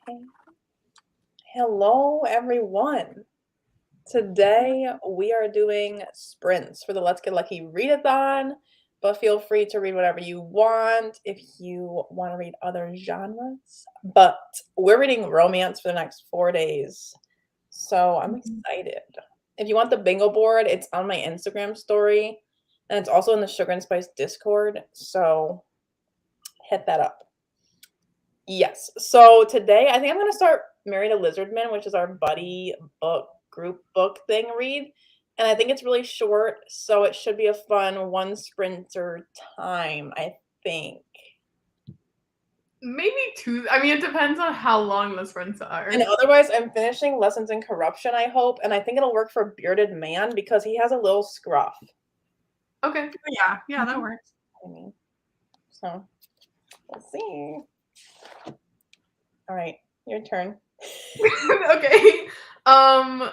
Okay. Hello, everyone. Today we are doing sprints for the Let's Get Lucky readathon, but feel free to read whatever you want if you want to read other genres. But we're reading romance for the next 4 days, so I'm excited. If you want the bingo board, it's on my Instagram story, and it's also in the Sugar and Spice Discord, so hit that up. Yes. So today I think I'm going to start Married to Lizardman, which is our buddy book group book thing read. And I think it's really short, so it should be a fun one sprinter time, I think. Maybe two. I mean, it depends on how long the sprints are. And otherwise, I'm finishing Lessons in Corruption, I hope. And I think it'll work for Bearded Man because he has a little scruff. Okay. Yeah, that works. I mean, so we'll see. All right, your turn. Okay.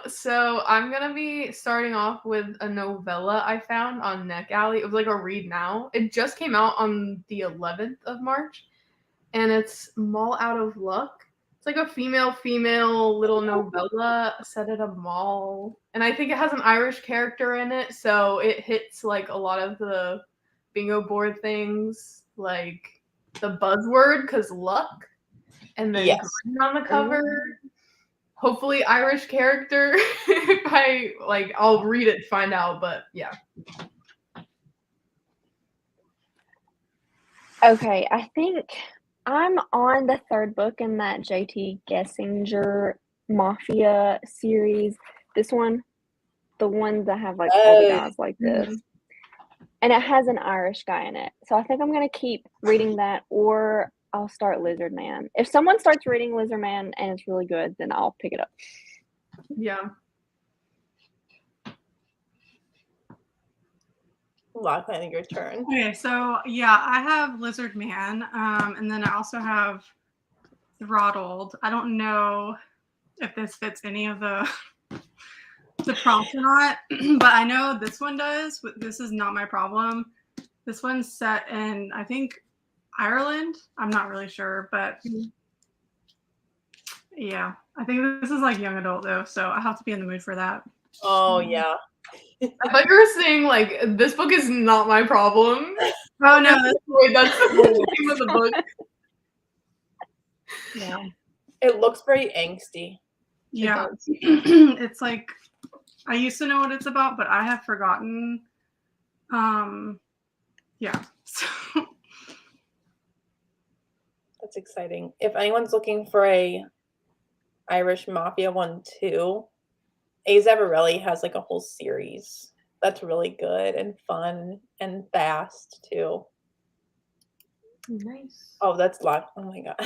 So I'm gonna be starting off with a novella I found on Neck Alley. It was like a read now. It just came out on the 11th of March, and it's Mall Out of Luck. It's like a female little novella set at a mall, and I think it has an Irish character in it, so it hits like a lot of the bingo board things, like the buzzword, because luck, and then Yes. green on the cover. Hopefully Irish character. If I'll read it to find out, but yeah. Okay, I think I'm on the third book in that JT Gessinger Mafia series. This one, the ones that have like all the guys like this. And it has an Irish guy in it. So I think I'm going to keep reading that, or I'll start Lizard Man. If someone starts reading Lizard Man and it's really good, then I'll pick it up. Yeah. Lock, I think your turn. Okay, so yeah, I have Lizard Man, and then I also have Throttled. I don't know if this fits any of the prompts or not, but I know this one does. This is not my problem. This one's set in, I think, Ireland. I'm not really sure, but yeah, I think this is like young adult though, so I have to be in the mood for that. Oh yeah. I thought you were saying like this book is not my problem. Oh no, that's the name of the book. Yeah. It looks very angsty. Yeah. It's like I used to know what it's about, but I have forgotten. Yeah. So. That's exciting. If anyone's looking for a Irish Mafia one too, A. Zavarelli has like a whole series that's really good and fun and fast too. Nice. Oh, that's locked. Oh my god.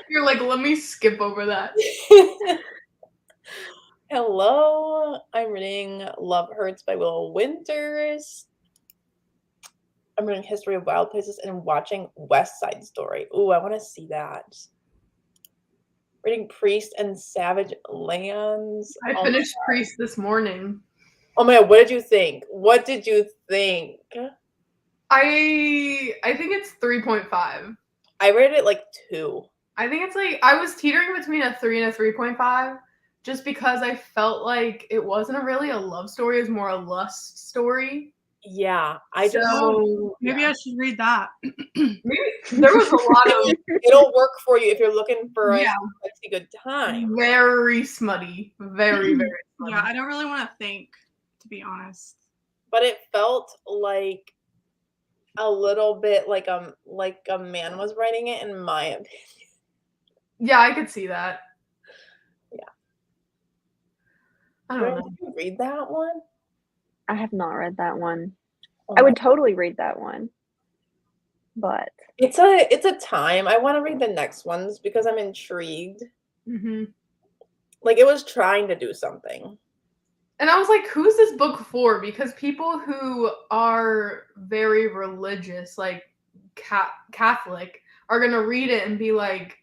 You're like, let me skip over that. Hello, I'm reading Love Hurts by Will Winters. I'm reading History of Wild Places and watching West Side Story. Ooh, I want to see that. Reading Priest and Savage Lands. I finished Priest this morning. Oh my god, what did you think? What did you think? I think it's 3.5. I rated it like 2. I think it's like, I was teetering between a 3 and a 3.5 just because I felt like it wasn't really a love story, it was more a lust story. Yeah, maybe I should read that. Maybe there was a lot of it'll work for you if you're looking for a sexy good time. Very smutty. Very smutty. Yeah, I don't really want to think, to be honest. But it felt like a little bit like a man was writing it, in my opinion. Yeah, I could see that. Yeah. I don't know. Did you read that one? I have not read that one. Oh I would totally read that one. But it's a time. I want to read the next ones because I'm intrigued. Mm-hmm. Like it was trying to do something. And I was like, who's this book for? Because people who are very religious, like Catholic, are going to read it and be like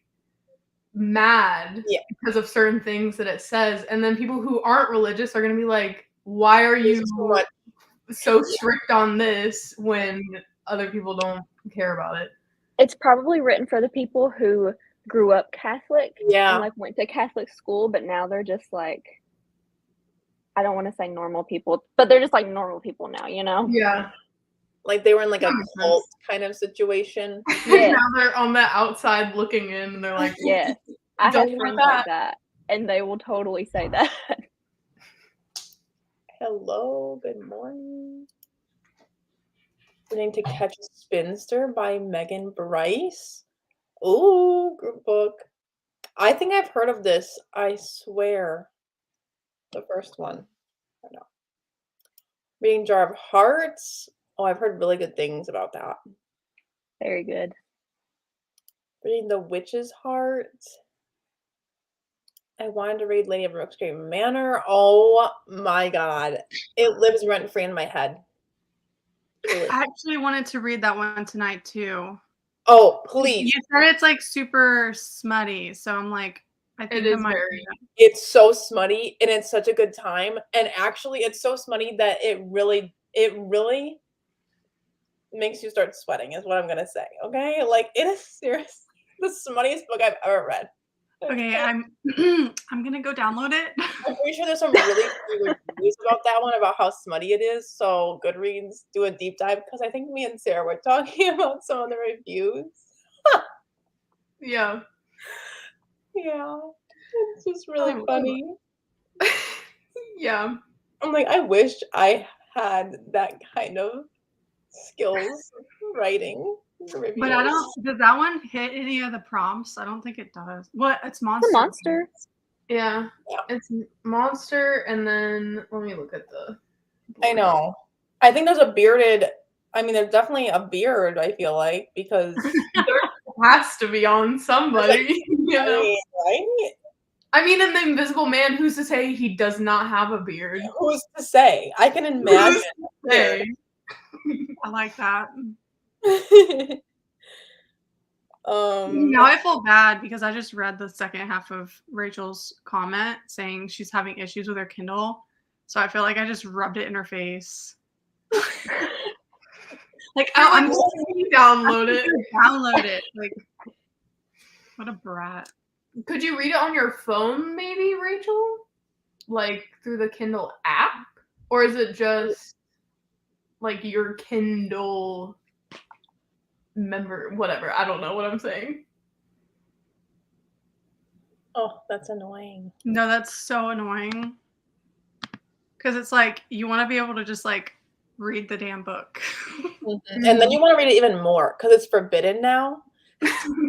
mad because of certain things that it says. And then people who aren't religious are going to be like, why are you so strict on this when other people don't care about it? It's probably written for the people who grew up Catholic Yeah. and like went to Catholic school, but now they're just like, I don't want to say normal people, but they're just like normal people now, you know? Yeah. Like they were in like That a makes cult kind of situation. Yeah. Now they're on the outside looking in, and they're like, Yes. I Don't have want friends like that, and they will totally say that. Hello, good morning. Reading To Catch a Spinster by Megan Bryce. Ooh, group book. I think I've heard of this. I swear. The first one. I don't know. Reading Jar of Hearts. Oh, I've heard really good things about that. Very good. Reading The Witch's Heart. I wanted to read Lady of Rookstreet Manor. Oh my god. It lives rent free in my head. Truly. I actually wanted to read that one tonight too. Oh, please. You said it's like super smutty, so I'm like, I think It I is might. very. It's so smutty and it's such a good time. And actually it's so smutty that it really makes you start sweating is what I'm gonna say. Okay? Like it is seriously the smuttiest book I've ever read. Okay, I'm I'm gonna go download it. I'm pretty sure there's some really funny reviews about that one, about how smutty it is. So Goodreads, do a deep dive because I think me and Sarah were talking about some of the reviews. Yeah. Yeah, it's just really Oh, funny. Yeah. I'm like, I wish I had that kind of skills writing reviews. But I don't. Does that one hit any of the prompts? I don't think it does. What? It's It's monster. a monster. Yeah. Yeah. It's monster, and then let me look at the. I know. I think there's a bearded. I mean, there's definitely a beard. I feel like because Has to be on somebody, you I know. mean, right? I mean, in the Invisible Man, who's to say he does not have a beard? Who's to say? I can imagine. a beard. Hey. I like that. um, Now I feel bad because I just read the second half of Rachel's comment saying she's having issues with her Kindle. So I feel like I just rubbed it in her face. Like, I'm just download it. download it. Like, what a brat. Could you read it on your phone, maybe, Rachel? Like through the Kindle app? Or is it just like your Kindle member, whatever? I don't know what I'm saying. oh, that's annoying. No, that's so annoying. Because it's like, you want to be able to just like read the damn book. And then you want to read it even more because it's forbidden now.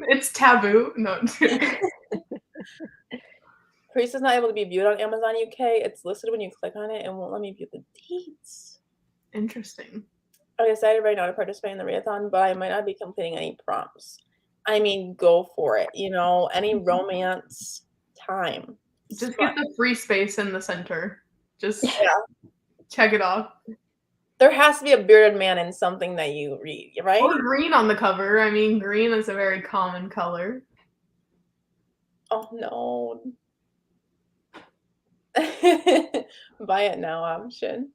It's taboo. No. Priest is not able to be viewed on Amazon UK. It's listed when you click on it and won't let me view the dates. Interesting. I decided right now to participate in the readathon, but I might not be completing any prompts. I mean, go for it. You know, any romance time. Just get the free space in the center. Just Yeah. check it off. There has to be a bearded man in something that you read, right? Or green on the cover. I mean, green is a very common color. Oh no. Buy it now option.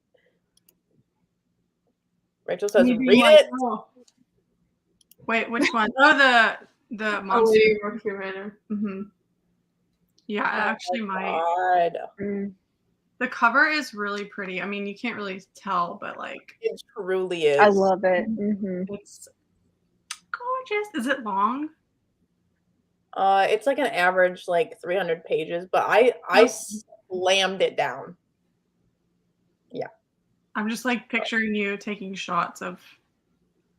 Rachel says, Maybe read like, it. oh. Wait, which one? Oh, the monster. Lady of Rookstreet Manor. Mm-hmm. Yeah, I actually might. God. The cover is really pretty. I mean, you can't really tell, but like It truly is. I love it. Mm-hmm. it's gorgeous. Is it long? It's like an average like 300 pages, but I slammed it down. Yeah. I'm just like picturing you taking shots of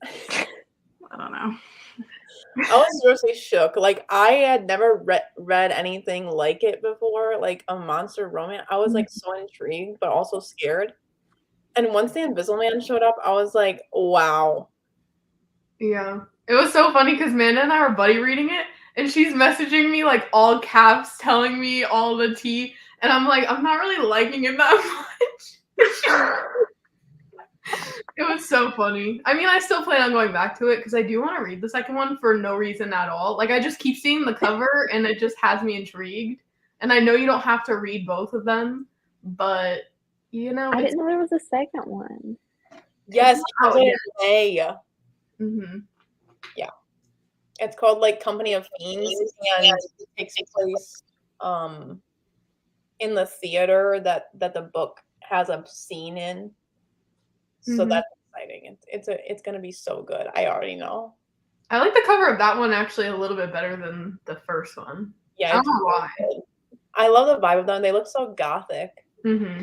I don't know. I was seriously shook. Like I had never read anything like it before, like a monster romance. I was like so intrigued, but also scared. And once the Invisible Man showed up, I was like, wow. Yeah. It was so funny because Amanda and I were buddy reading it, and she's messaging me like all caps, telling me all the tea, and I'm like, I'm not really liking it that much. It was so funny. I mean, I still plan on going back to it because I do want to read the second one for no reason at all. Like, I just keep seeing the cover and it just has me intrigued. And I know you don't have to read both of them, but you know, I didn't know there was a second one. Yes, Oh, yeah. Mm-hmm. Yeah. It's called like Company of Fiends, and it takes place in the theater that the book has a scene in. So Mhm. that's exciting. It's gonna be so good. I already know. I like the cover of that one actually a little bit better than the first one. Yeah, I don't it's know really why. good. I love the vibe of them. They look so gothic. Mm-hmm.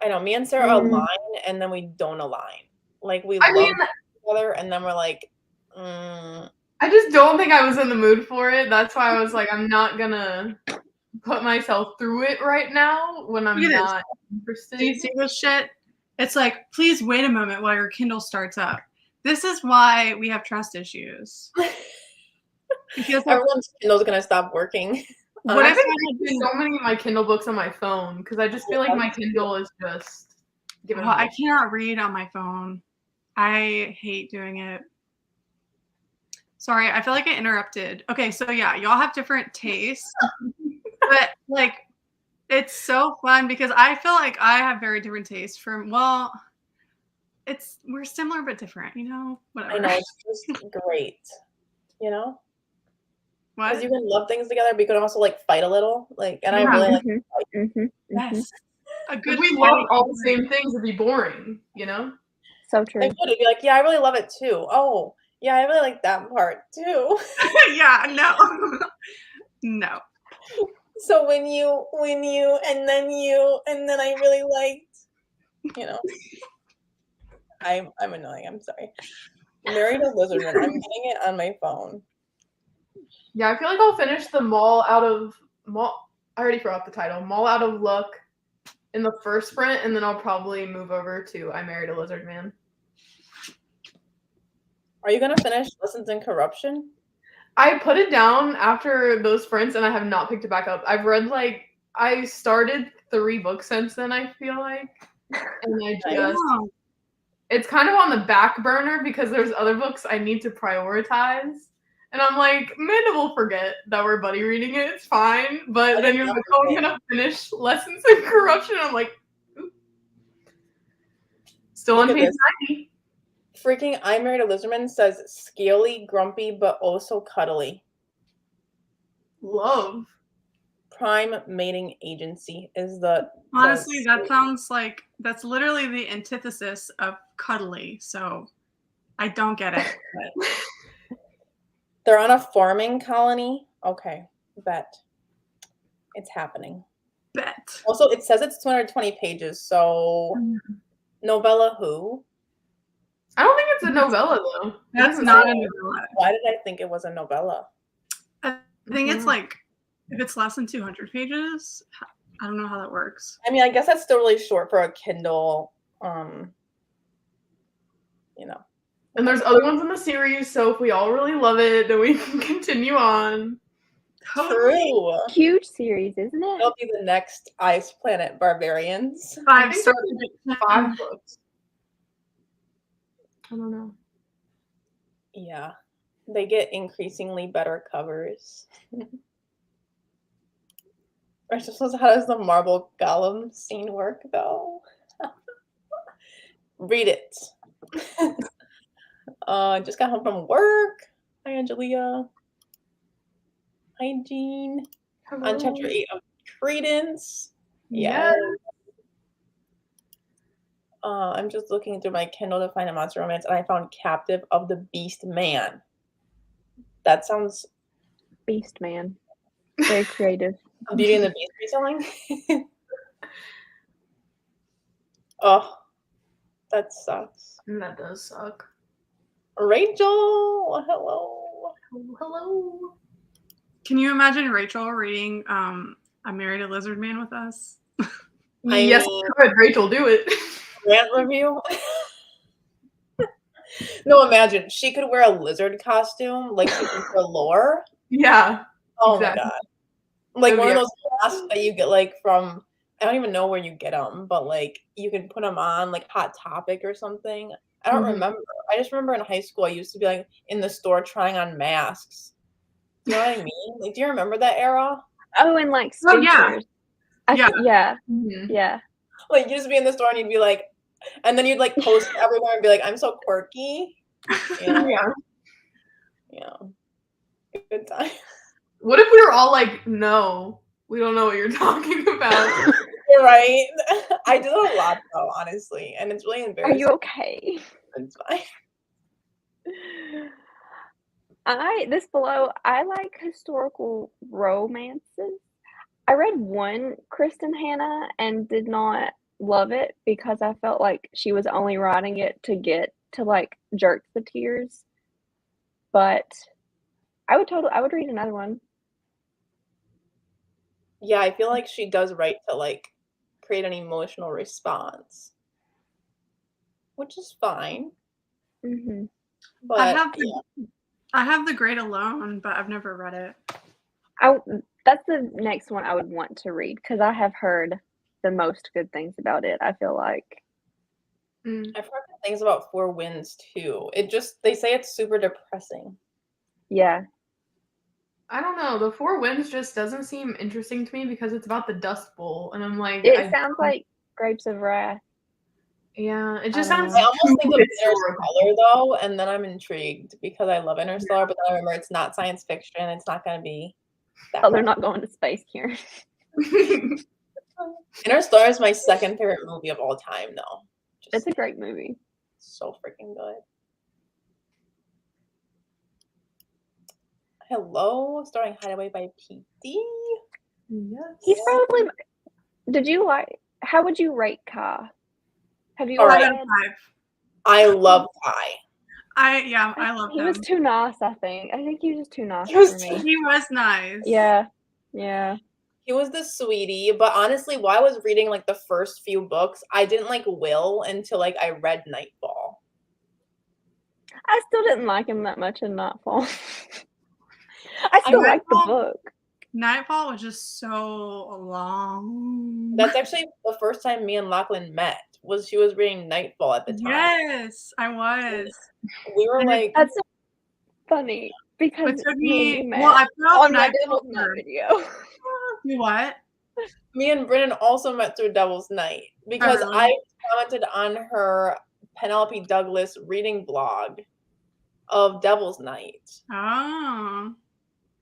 I know. Me and Sarah align, and then we don't align. Like we I love mean, together, and then we're like, mm, I just don't think I was in the mood for it. That's why I was like, I'm not gonna put myself through it right now when I'm Look at this. not interested. Do you see this shit? It's like, please wait a moment while your Kindle starts up. This is why we have trust issues. Because everyone's Kindle's gonna stop working. I've what if been I had reading been? so many of my Kindle books on my phone because I just feel like my Kindle is just giving Well, me. I cannot read on my phone. I hate doing it. Sorry, I feel like I interrupted. Okay, so yeah, y'all have different tastes, but like, it's so fun because I feel like I have very different tastes from. Well, we're similar but different, you know. Whatever. I know, it's just great. You know, because What? you can love things together, but you can also like fight a little. Like, and I Yeah. really like. Yes. A good If we fight. love all the same things, it'd be boring, you know? So Like, true. would it be like, yeah, I really love it too. Oh, yeah, I really like that part too. Yeah, no. No. So when you, and then I really liked, you know, I'm annoying. I'm sorry. Married a Lizardman. I'm getting it on my phone. Yeah, I feel like I'll finish the Mall Out of Mall. I already forgot the title. Mall Out of Luck in the first sprint, and then I'll probably move over to I Married a Lizard Man. Are you gonna finish Lessons in Corruption? I put it down after those sprints, and I have not picked it back up. I've read I started 3 books since then. I feel like, and I just Wow. it's kind of on the back burner because there's other books I need to prioritize. And I'm like, Amanda will forget that we're buddy reading it. It's fine. But then you're like, oh, I'm going to finish Lessons in Corruption. I'm like, oop. Still Look on at page this. 90. Freaking I Married a Lizardman says scaly, grumpy, but oh so cuddly. Love. Prime mating agency is the Honestly, that sounds like that's literally the antithesis of cuddly. So I don't get it. But they're on a farming colony. Okay, bet. It's happening. bet. Also, it says it's 220 pages, so novella who? I don't think it's a novella, though. That's not a novella. Why did I think it was a novella? I think it's like, if it's less than 200 pages, I don't know how that works. I mean, I guess that's still really short for a Kindle, you know. And there's other ones in the series, so if we all really love it, then we can continue on. True. Huge series, isn't it? It'll be the next Ice Planet Barbarians. I think there's 5 books. I don't know. Yeah. They get increasingly better covers. I suppose, how does the marble golem scene work, though? Read it. Just got home from work. Hi, Angelia. Hi, Jean. Hello. On chapter 8 of Credence. Yes. I'm just looking through my Kindle to find a monster romance, and I found Captive of the Beast Man. That sounds... Beast Man. Very creative. Beauty and the Beast retelling? Oh, that sucks. That does suck. Rachel, hello. Hello. Can you imagine Rachel reading I Married a Lizard Man with us? Yes, good. Rachel, do it. Rant review? No, imagine. She could wear a lizard costume, like for lore. Yeah. Oh exactly. my god. Like Oh, one yeah. of those masks that you get like from, I don't even know where you get them, but like you can put them on like Hot Topic or something. I don't remember. I just remember in high school I used to be like in the store trying on masks. You know what I mean? Like, do you remember that era? Oh, and like Oh, yeah. Spencer's. Yeah. Yeah. Mhm. Yeah. Like you just be in the store and you'd be like, and then you'd like post everywhere and be like, I'm so quirky. You know? Yeah. Yeah. Good time. What if we were all like, no, we don't know what you're talking about? You're right. I do it a lot though, honestly, and it's really Are embarrassing. you okay? It's fine. I like historical romances. I read one Kristen Hanna and did not love it because I felt like she was only writing it to get to like jerk the tears. But I would read another one. Yeah, I feel like she does right to like create an emotional response, which is fine. Hmm But I have the Great Alone, but I've never read it. That's the next one I would want to read because I have heard the most good things about it. I feel like. I've heard good things about Four Winds too. They say it's super depressing. Yeah. I don't know. The Four Winds just doesn't seem interesting to me because it's about the Dust Bowl, and I'm like, It sounds like Grapes of Wrath. yeah, it just I sounds. I almost think of historical. Interstellar though, and then I'm intrigued because I love Interstellar, but then I remember it's not science fiction. It's not going to be that. Oh, they're not going to space here. Interstellar is my second favorite movie of all time, though. It's a great movie. So freaking good. Hello, starring Hideaway by PD. Yes. He's probably. How would you rate Kai? Have you All right. read? 5. I love Kai. I love He him. was too nice, I think. I think he was just too nice He was for me. He was nice. Yeah. He was the sweetie, but honestly, while I was reading like the first few books, I didn't like Will until like I read Nightfall. I still didn't like him that much in Nightfall. I still liked the book. Nightfall was just so long. That's actually the first time me and Lachlan met. She was reading Nightfall at the time. Yes, I was. We were like, that's so funny because It took me and me. you met Well, I put up on my Nightfall Devil's Night first. video. You what? me and Brennan also met through Devil's Night because really? I commented on her Penelope Douglas reading blog of Devil's Night. Oh.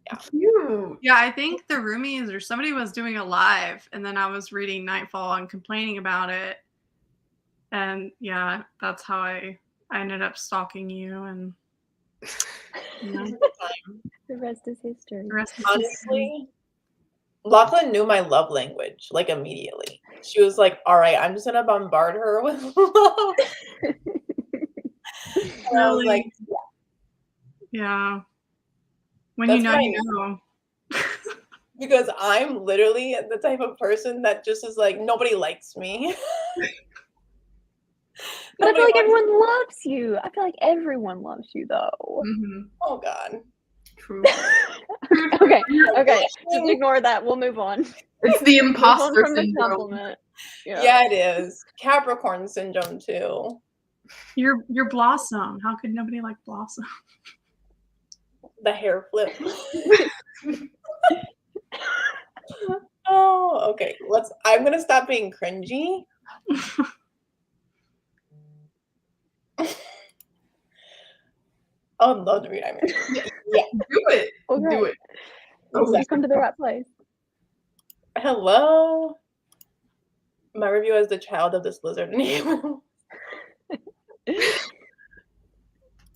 Yeah. Cute. Yeah, I think the roomies or somebody was doing a live, and then I was reading Nightfall and complaining about it. And yeah, that's how I ended up stalking you, and The rest is history. the rest is Honestly, Lachlan knew my love language like immediately. She was like, all right, I'm just gonna bombard her with love. And I was like, yeah. When That's you know, what I you know. because I'm literally the type of person that just is like, nobody likes me. But I feel Nobody like wants- everyone loves you. I feel like everyone loves you, though. Mhm. Oh God. True. Okay, just ignore that. We'll move on. It's the Move on imposter from the syndrome. compliment. Yeah, it is. Capricorn syndrome too. You're Blossom. How could nobody like Blossom? The hair flip. Oh, okay. I'm gonna stop being cringy. I would love to read Iron Man. Yeah. Do it. Okay. Do it. You come to the right place. Hello. My review is the child of this lizard name.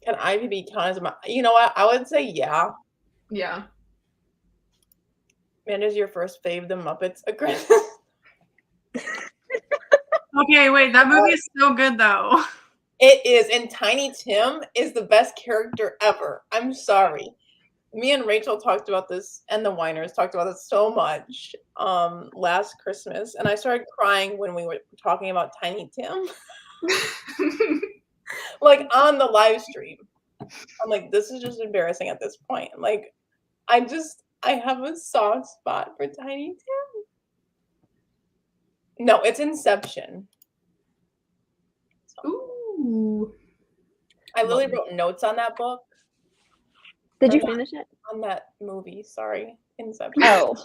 Can Ivy be counted as my? You know what? I would say yeah. Yeah. Amanda's your first fave, the Muppets aggressive. Okay, wait. That movie is so good, though. It is, and Tiny Tim is the best character ever. I'm sorry. Me and Rachel talked about this, and the Winers talked about this so much last Christmas, and I started crying when we were talking about Tiny Tim, like on the live stream. I'm like, this is just embarrassing at this point. Like, I have a soft spot for Tiny Tim. No, it's Inception. Ooh. I literally wrote notes on that book. Did you finish it? On that movie, sorry. Inception. Oh.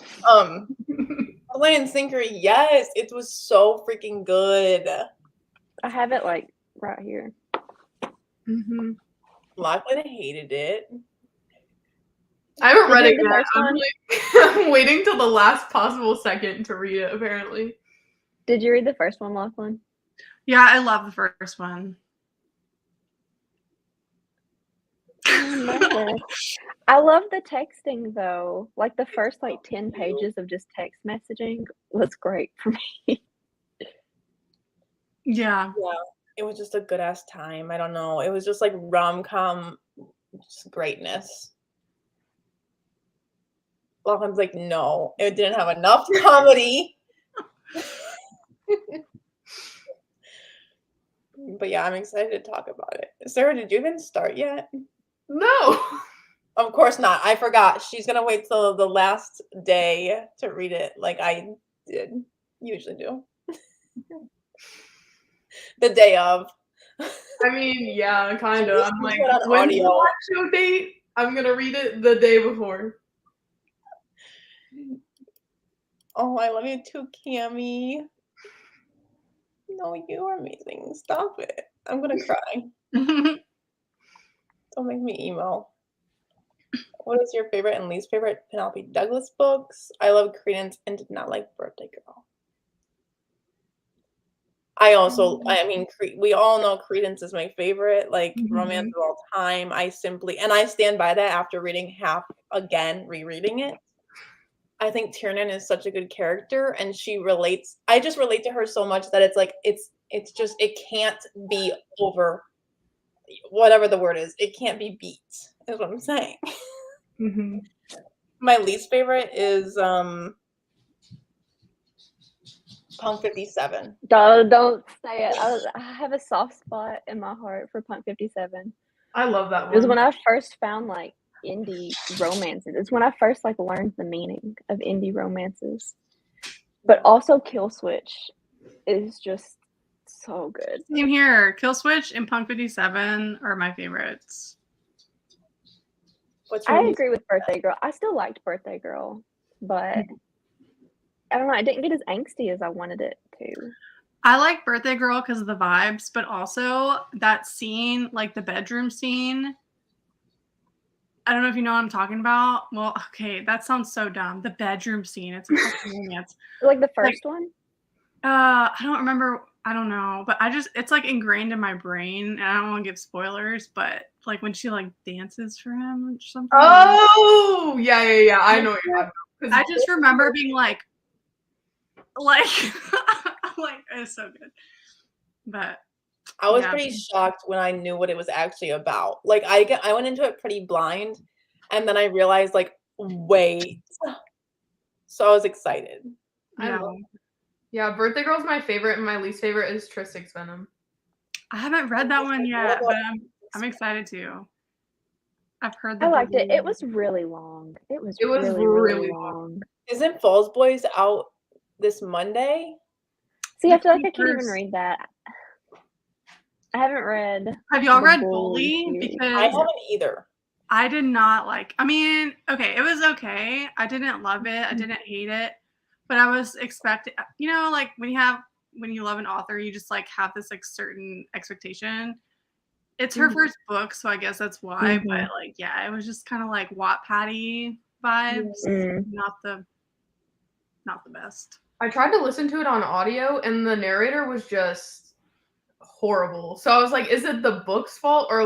Line and Sinker, yes. It was so freaking good. I have it like right here. Mm-hmm. Lachlan hated it. read Did it you read the yet. first one? I'm waiting till the last possible second to read it, apparently. Did you read the first one, Lachlan? Yeah, I love the first one. I'm nervous. I love the texting though. Like the first 10 pages of just text messaging was great for me. Yeah. Yeah, it was just a good ass time. I don't know. It was just like rom-com greatness. Lachlan's like, no, it didn't have enough comedy. But yeah, I'm excited to talk about it. Sarah, did you even start yet? No. Of course not. I forgot. She's gonna wait till the last day to read it, like I usually do. The day of. I mean, yeah, kind of. I'm like, Put on when's the audio. live show date? I'm gonna read it the day before. Oh, I love you too, Cammy. No, you are amazing. Stop it. I'm gonna cry. Don't make me emo. What is your favorite and least favorite Penelope Douglas books? I love Credence and did not like Birthday Girl. I mean, we all know Credence is my favorite, like, romance of all time. I stand by that after reading half again, rereading it. I think Tiernan is such a good character, and I just relate to her so much that it's like, it's just, it can't be over, whatever the word is. It can't be beat, is what I'm saying. Mm-hmm. My least favorite is, Punk 57. Don't say it. I have a soft spot in my heart for Punk 57. I love that It was one. when I first found indie romances. It's when I first learned the meaning of indie romances. But also Kill Switch is just so good. Same here. Kill Switch and Punk 57 are my favorites. What's your I least agree with Birthday Girl. I still liked Birthday Girl, but I don't know. I didn't get as angsty as I wanted it to. I like Birthday Girl because of the vibes, but also that scene, like the bedroom scene. I don't know if you know what I'm talking about. Well, okay, that sounds so dumb. The bedroom scene. It's a fucking romance. Like the first one? I don't remember. I don't know, but it's ingrained in my brain, and I don't want to give spoilers, but when she dances for him or something. Oh, yeah. I know what you're talking about. I just remember being like it's so good. But I was pretty shocked when I knew what it was actually about. Like I went into it pretty blind, and then I realized wait. So I was excited. Yeah, Birthday Girl's my favorite, and my least favorite is Tristix Venom. I haven't read that one yet, but I'm excited to. I've heard I liked it. It was really long. It was really long. Isn't Falls Boys out this Monday? See, I feel like I can't even read that. I haven't read. Have y'all read Bully? Because I haven't either. I did not I mean, okay, it was okay. I didn't love it. I didn't hate it. But I was expecting, when you love an author, you just have this certain expectation. It's her first book, so I guess that's why. But it was just kind of Wattpad-y vibes. Not the best. I tried to listen to it on audio, and the narrator was just horrible. So I was like, is it the book's fault, or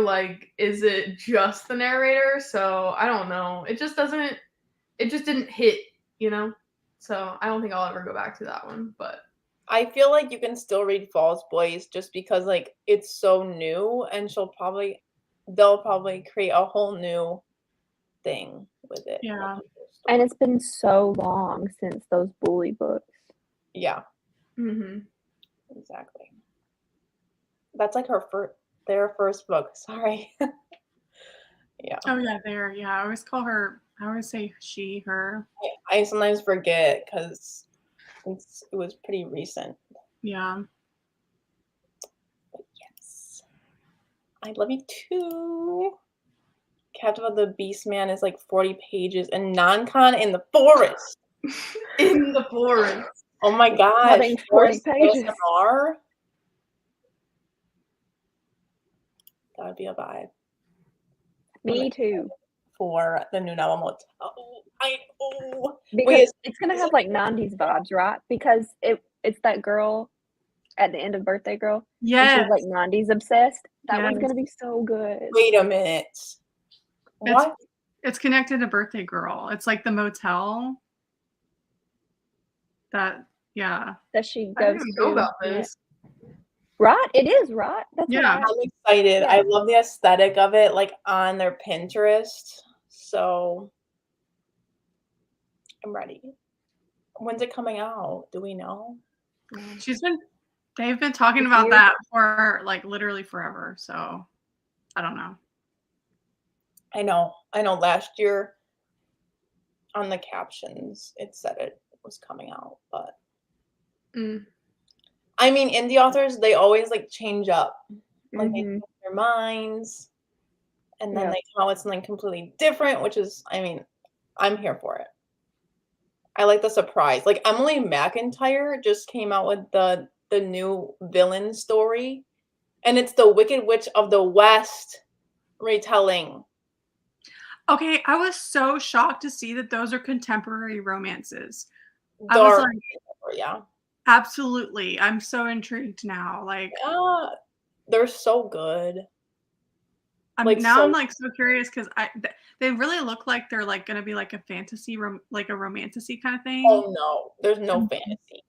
is it just the narrator? So I don't know. It just didn't hit, So I don't think I'll ever go back to that one. But I feel like you can still read Falls Boys just because it's so new, and they'll probably create a whole new thing with it. Yeah. And it's been so long since those Bully books. Yeah. Mm-hmm. Exactly. That's their first book. Sorry. Yeah. Oh yeah, there. Yeah, I always say she, her. I sometimes forget because it was pretty recent. Yeah. But yes. I love you too. Captive of the Beast Man is 40 pages, and Non-Con in the Forest. In the forest. Oh my gosh. Having 40 pages. ASMR? That would be a vibe. Me too. For the new novel. Because it's gonna have like 90s vibes, right? Because it's that girl at the end of Birthday Girl. And Yes. she's like 90s obsessed. That one's Yes. gonna be so good. Wait a minute. What? It's connected to Birthday Girl. It's like the motel that she I goes didn't even know to. about this. Right? It is, right? That's Yeah. right. I'm excited. Yeah. I love the aesthetic of it, like on their Pinterest. So I'm ready. When's it coming out? Do we know? They've been talking about that for like literally forever. So I don't know. I know. Last year on the captions, it said it was coming out, but I mean, indie authors, they always like change up. Like they change their minds and then they come out with something completely different, which is, I mean, I'm here for it. I like the surprise. Like Emily McIntyre just came out with the new villain story, and it's the Wicked Witch of the West retelling. Okay, I was so shocked to see that those are contemporary romances. I was like, yeah, absolutely. I'm so intrigued now. Like, they're so good. I'm like so curious because they really look like they're like gonna be like a fantasy, like a romantasy kind of thing. Oh no, there's no fantasy.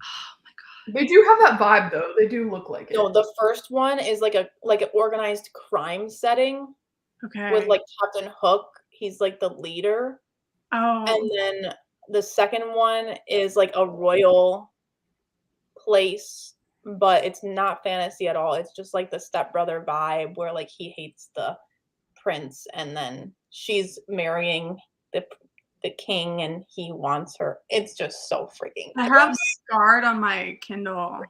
Oh my god, they do have that vibe though. They do look like it. No, the first one is like an organized crime setting. Okay. With like Captain Hook, he's like the leader. Oh. And then the second one is like a royal place, but it's not fantasy at all. It's just like the stepbrother vibe where like he hates the prince and then she's marrying the king and he wants her. It's just so freaking I have Scarred on my Kindle.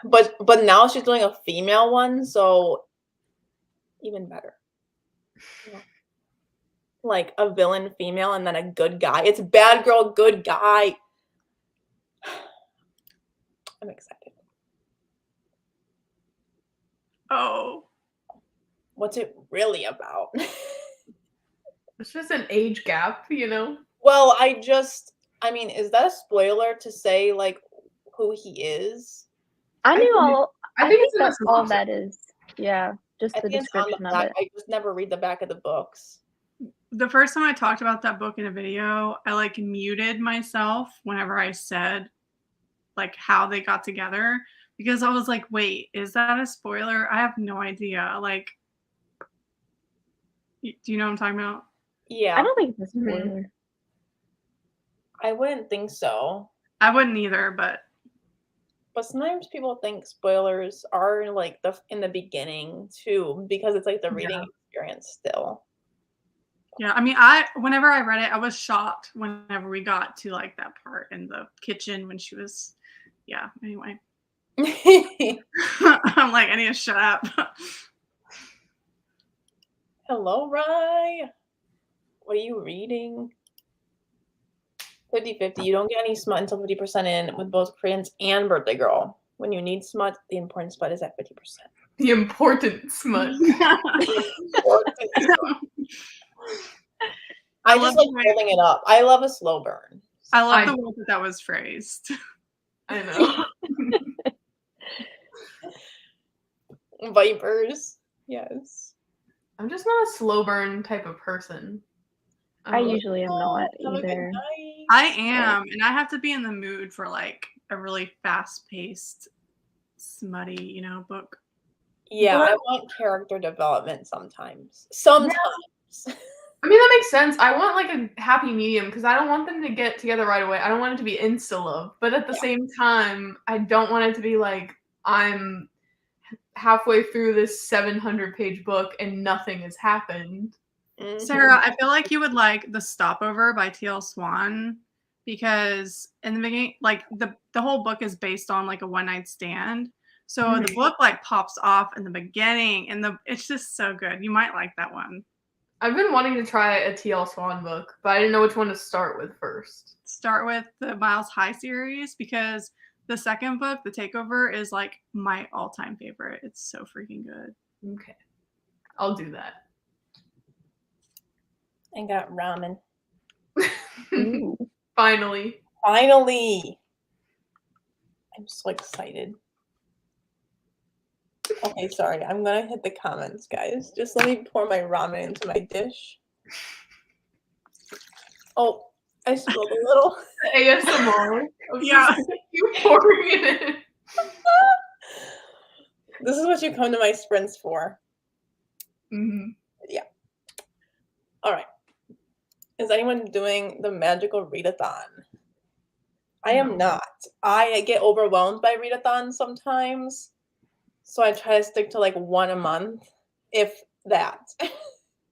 But now she's doing a female one, so even better. Yeah. Like a villain female and then a good guy. It's bad girl, good guy. I'm excited. Oh. What's it really about? It's just an age gap, you know? Well, I mean, is that a spoiler to say like who he is? I think that's all synopsis. that is. Yeah, just the description of it. I just never read the back of the books. The first time I talked about that book in a video, I like muted myself whenever I said like how they got together because I was like, wait, is that a spoiler? I have no idea. Like, do you know what I'm talking about? Yeah. I don't think it's a spoiler. I wouldn't think so. I wouldn't either, but sometimes people think spoilers are like in the beginning too, because it's like the reading experience still. Yeah, I mean, whenever I read it, I was shocked whenever we got to like that part in the kitchen when she was, anyway. I'm like, I need to shut up. Hello, Rye. What are you reading? 50-50. You don't get any smut until 50% in with both Prince and Birthday Girl. When you need smut, the important smut is at 50%. The important smut. I just like holding it up. I love a slow burn. I love the way that was phrased. I know. Vipers. Yes. I'm just not a slow burn type of person. I usually am not either. I am, and I have to be in the mood for like a really fast-paced, smutty, book. Yeah, I want character development sometimes. Sometimes. I mean, that makes sense. I want like a happy medium because I don't want them to get together right away. I don't want it to be insta-love. But at the same time, I don't want it to be like I'm halfway through this 700-page book and nothing has happened. Sarah, I feel like you would like The Stopover by T.L. Swan because in the beginning, like the whole book is based on like a one-night stand. So the book like pops off in the beginning and it's just so good. You might like that one. I've been wanting to try a T.L. Swan book, but I didn't know which one to start with first. Start with the Miles High series because the second book, The Takeover, is like my all-time favorite. It's so freaking good. Okay. I'll do that. I got ramen. Ooh. Finally. Finally! I'm so excited. Okay, sorry. I'm gonna hit the comments, guys. Just let me pour my ramen into my dish. Oh, I spilled a little. ASMR. Yeah. You pouring it in. This is what you come to my sprints for. Mm-hmm. Yeah. All right. Is anyone doing the magical readathon? I am not. I get overwhelmed by readathons sometimes. So I try to stick to like one a month, if that.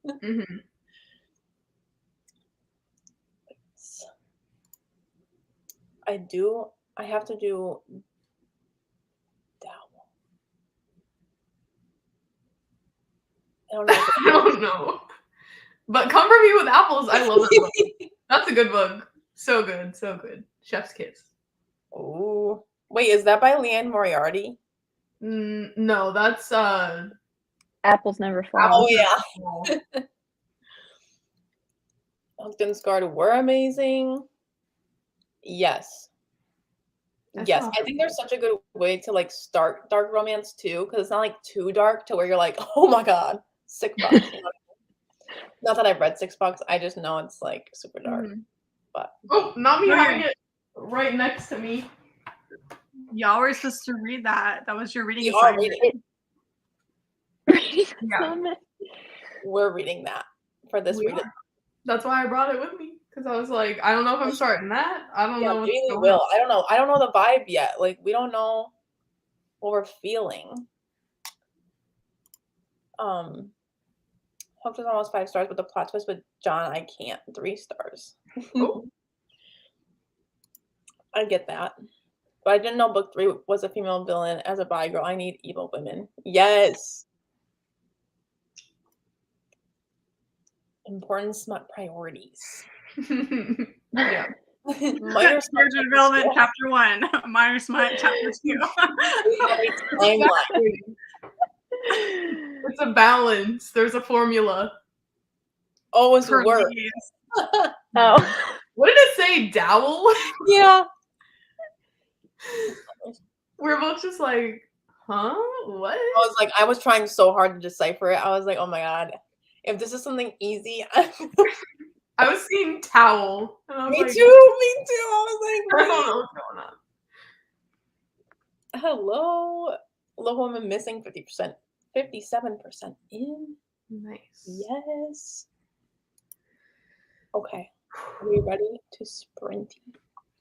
Mm-hmm. I have to do Dowel. I don't know. I don't know. But Come For Me With Apples, I love that book. That's a good book. So good, so good. Chef's Kiss. Ooh. Wait, is that by Leanne Moriarty? No, that's Apples never fall. Oh yeah. Pumpkin Scarred were amazing. Yes. Yes, I think there's such a good way to like start dark romance too, because it's not like too dark to where you're like, oh my god, $6. You know what I mean? Not that I've read $6, I just know it's like super dark. But oh, not me having it right next to me. Y'all were supposed to read that. That was your reading we are assignment. reading. Yeah. We're reading that for this reading. That's why I brought it with me. Because I was like, I don't know if I'm starting that. I don't know what's maybe we going will. on. I don't know. I don't know the vibe yet. Like we don't know what we're feeling. Hope is almost 5 stars, but the plot twist with John, I can't. 3 stars. Oh. I get that. But I didn't know book 3 was a female villain. As a bi girl, I need evil women. Yes. Important smut priorities. Yeah. Minor smut Character development chapter 1. Minor smut chapter 2. timeline. It's a balance. There's a formula. Always For work. ladies. Oh. What did it say? Dowel? Yeah. We're both just like, huh? What? I was trying so hard to decipher it. I was like, oh my god. If this is something easy. I was seeing towel. And I was Me like, too. I was like, I don't know what's going on. hello. Low woman missing 50%. 57% in. Nice. Yes. Okay. Are we ready to sprint?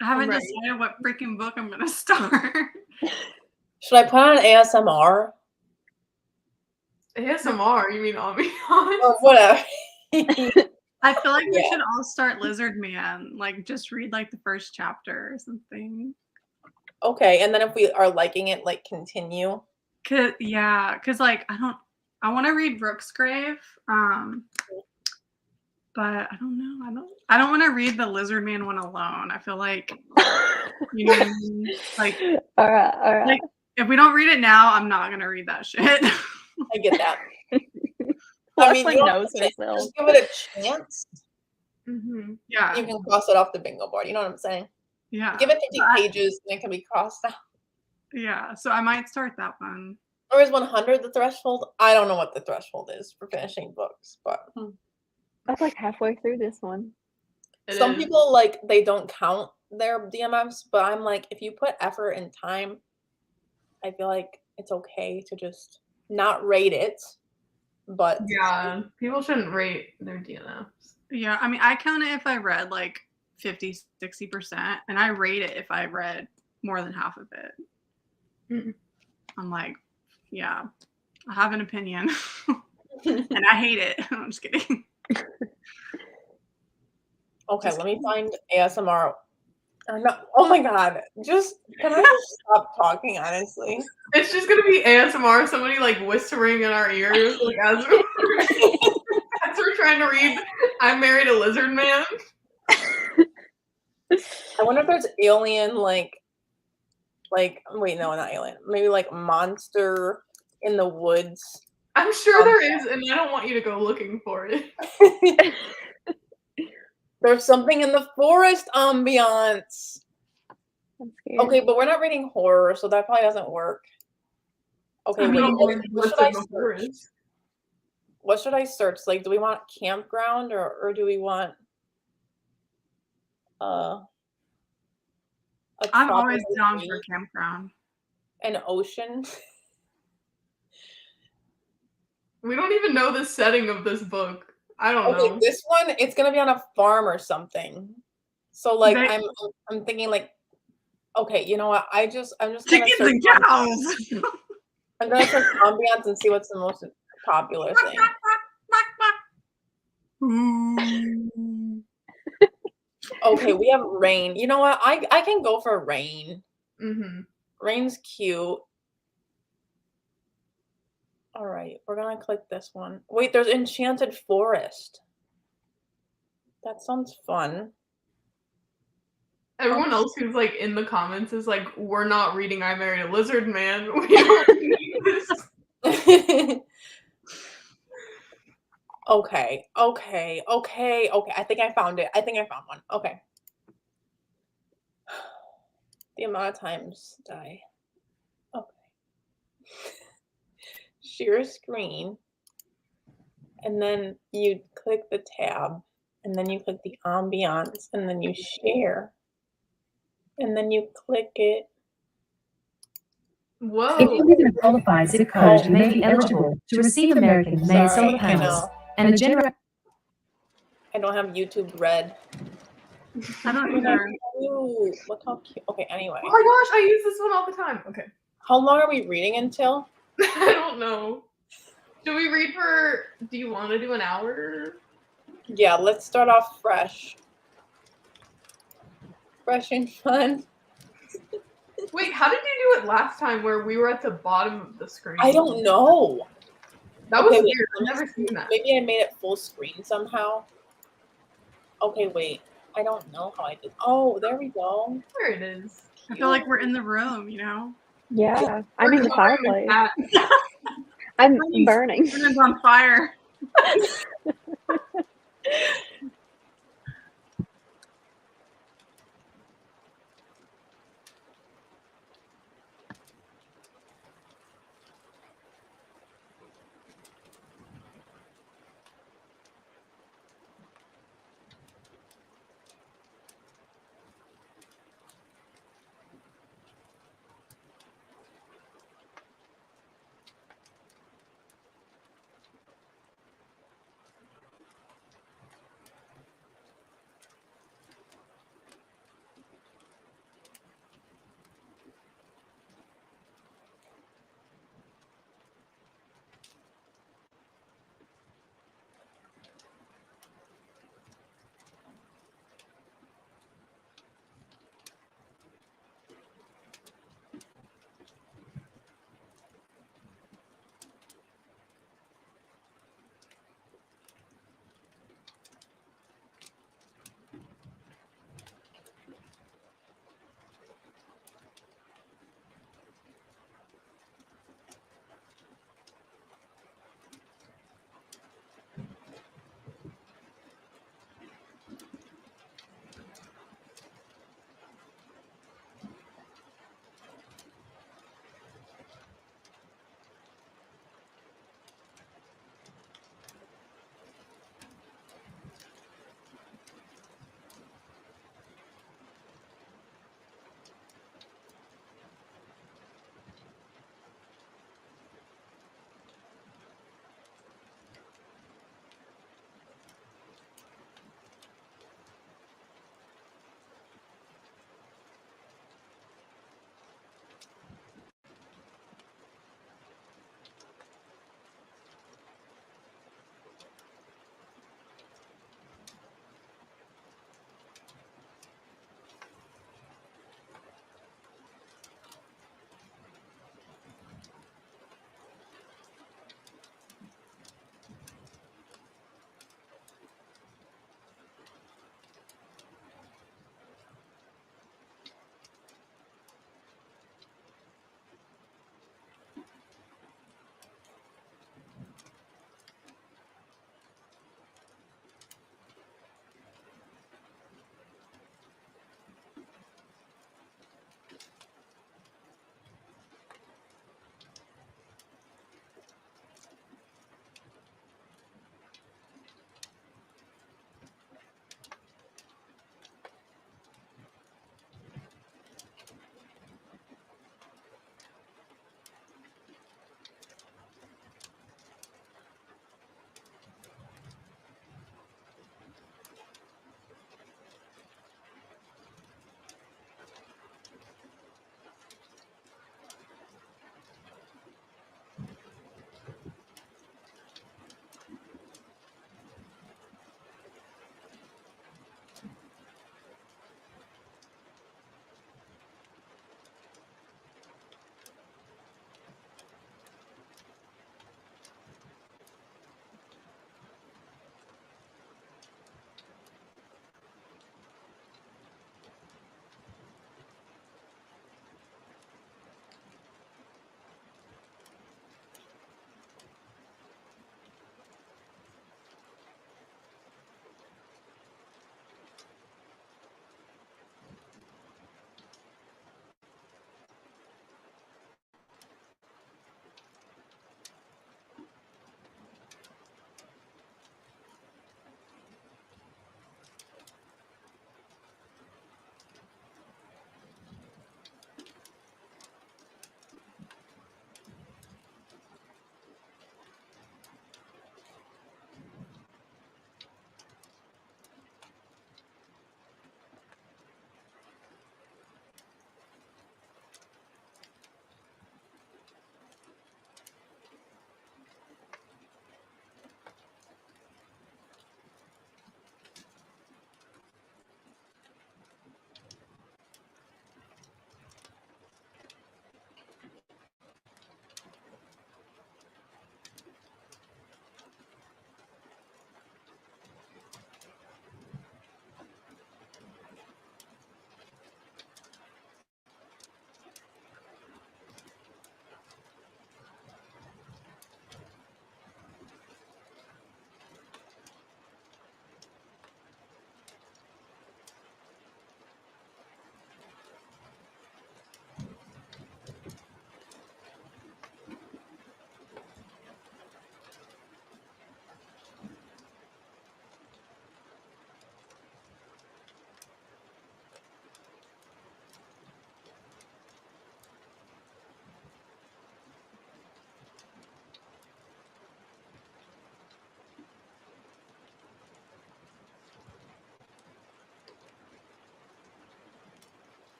I haven't Right. decided what freaking book I'm gonna start. Should I put on ASMR? ASMR, you mean ambiance? Or whatever. I feel like we Yeah. should all start Lizard Man. Like just read like the first chapter or something. Okay, and then if we are liking it, like continue. Cause like I want to read Brooksgrave. But I don't know. I don't want to read the Lizard Man one alone. I feel like, you know what I mean? Like, all right. Like, if we don't read it now, I'm not gonna read that shit. I get that. Leslie you don't knows have to- herself. Just give it a chance. Mm-hmm. Yeah. You can cross it off the bingo board. You know what I'm saying? Yeah. Give it 50 pages and it can be crossed out. Yeah. So I might start that one. Or is 100 the threshold? I don't know what the threshold is for finishing books, but That's like halfway through this one. some people like they don't count their DMFs, but I'm like, if you put effort and time, I feel like it's okay to just not rate it. But yeah, people shouldn't rate their DNFs. Yeah. I mean, I count it if I read like 50, 60%, and I rate it if I read more than half of it. Mm-hmm. I'm like, yeah, I have an opinion, and I hate it. I'm just kidding. Okay, let me find ASMR. Or no, oh my god! Can I just stop talking? Honestly, it's just gonna be ASMR. Somebody like whispering in our ears, like as we're trying to read. I Married a Lizard Man. I wonder if there's alien like wait, no, not alien. Maybe like monster in the woods. I'm sure there is, and I don't want you to go looking for it. There's something in the forest ambiance. I'm scared. Okay, but we're not reading horror, so that probably doesn't work. Okay, I wait. mean, What should I search? What should I search? Like, do we want campground or do we want a I'm always tropical down tree? for campground. An ocean? We don't even know the setting of this book. I don't Okay, know. this one, it's gonna be on a farm or something. So like They- I'm thinking like, okay, you know what? I'm just gonna Chickens search and cows. I'm gonna search ambiance and see what's the most popular thing. Ooh. Okay, we have rain. You know what? I can go for rain. Mm-hmm. Rain's cute. All right, we're gonna click this one. Wait, there's enchanted forest. That sounds fun. Everyone else who's like in the comments is like, we're not reading I Married a Lizard Man. We don't read this. Okay. I think I found it. I think I found one. Okay. The amount of times die. Okay. Share screen. And then you click the tab. And then you click the ambiance. And then you share. And then you click it. Whoa. If you live in a qualified zip code, you may be eligible to receive American made Sorry, solar I panels know. and a generator. I don't have YouTube Red. I don't either. Ooh, look how cute. Okay, anyway. Oh my gosh, I use this one all the time. Okay. How long are we reading until? I don't know. Do we read for, do you want to do an hour? Yeah, let's start off fresh. Fresh and fun. Wait, how did you do it last time where we were at the bottom of the screen? I don't know. That was Okay, wait, weird. I've never seen that. Maybe I made it full screen somehow. Okay, wait. I don't know how I did. Oh, there we go. There it is. I feel like we're in the room, you know? Yeah, I'm We're in the covering fireplace. cat. I'm Please. burning. Everyone's on fire.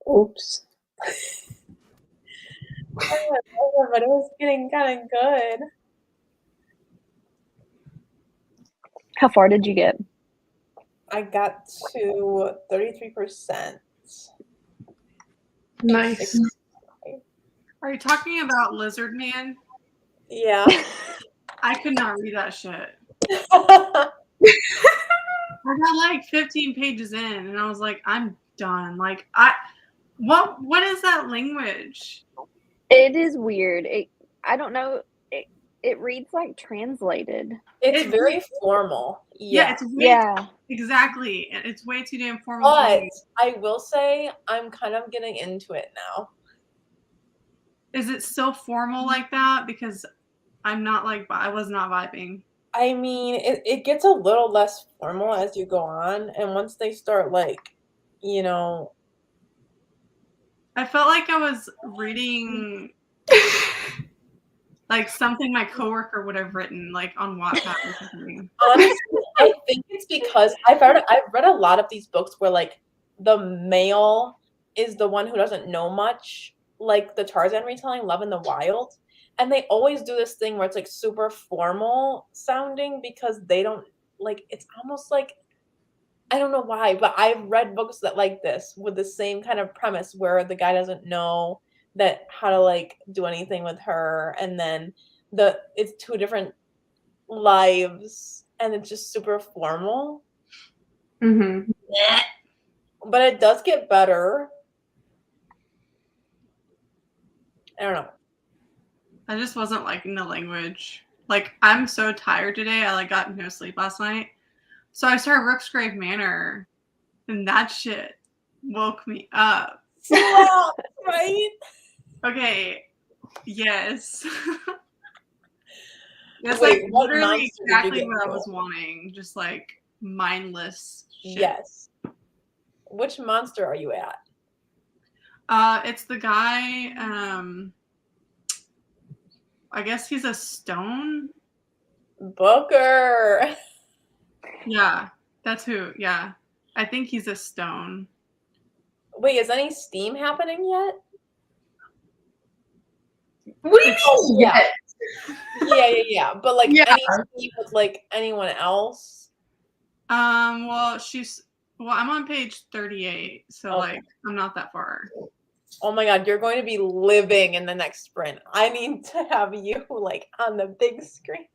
Oops. But it was getting kind of good. How far did you get? I got to 33%. Nice. Are you talking about Lizard Man? Yeah. I could not read that shit. I got like 15 pages in, and I was like, I'm done. Like, what is that language? It is weird. I don't know. It reads like translated. It's very formal. Yeah, Yeah. it's way Yeah. exactly. It's way too damn formal. for But me. I will say I'm kind of getting into it now. Is it still formal like that? Because I'm not like I was not vibing. I mean, it gets a little less formal as you go on, and once they start like, you know, I felt like I was reading like something my coworker would have written, like on Wattpad or something. honestly, I think it's because I've read a lot of these books where like the male is the one who doesn't know much, like the Tarzan retelling, Love in the Wild. And they always do this thing where it's like super formal sounding because they don't like it's almost like I don't know why, but I've read books that like this with the same kind of premise where the guy doesn't know that how to like do anything with her, and then it's two different lives, and it's just super formal. Mm-hmm. But it does get better. I don't know. I just wasn't liking the language. Like, I'm so tired today. I like got no sleep last night. So I started Rooksgrave Manor, and that shit woke me up. Stop, right? Okay. Yes. That's Wait, like what literally monster did you exactly get what I to? was wanting. Just like mindless shit. Yes. Which monster are you at? It's the guy, I guess he's a stone. Booker. Yeah, that's who. Yeah. I think he's a stone. Wait, is any Steam happening yet? What do you mean? Yeah. Yeah. But like Yeah. any Steam with like anyone else? Well, I'm on page 38, so Okay. like I'm not that far. Oh my god, you're going to be living in the next sprint. I need to have you like on the big screen.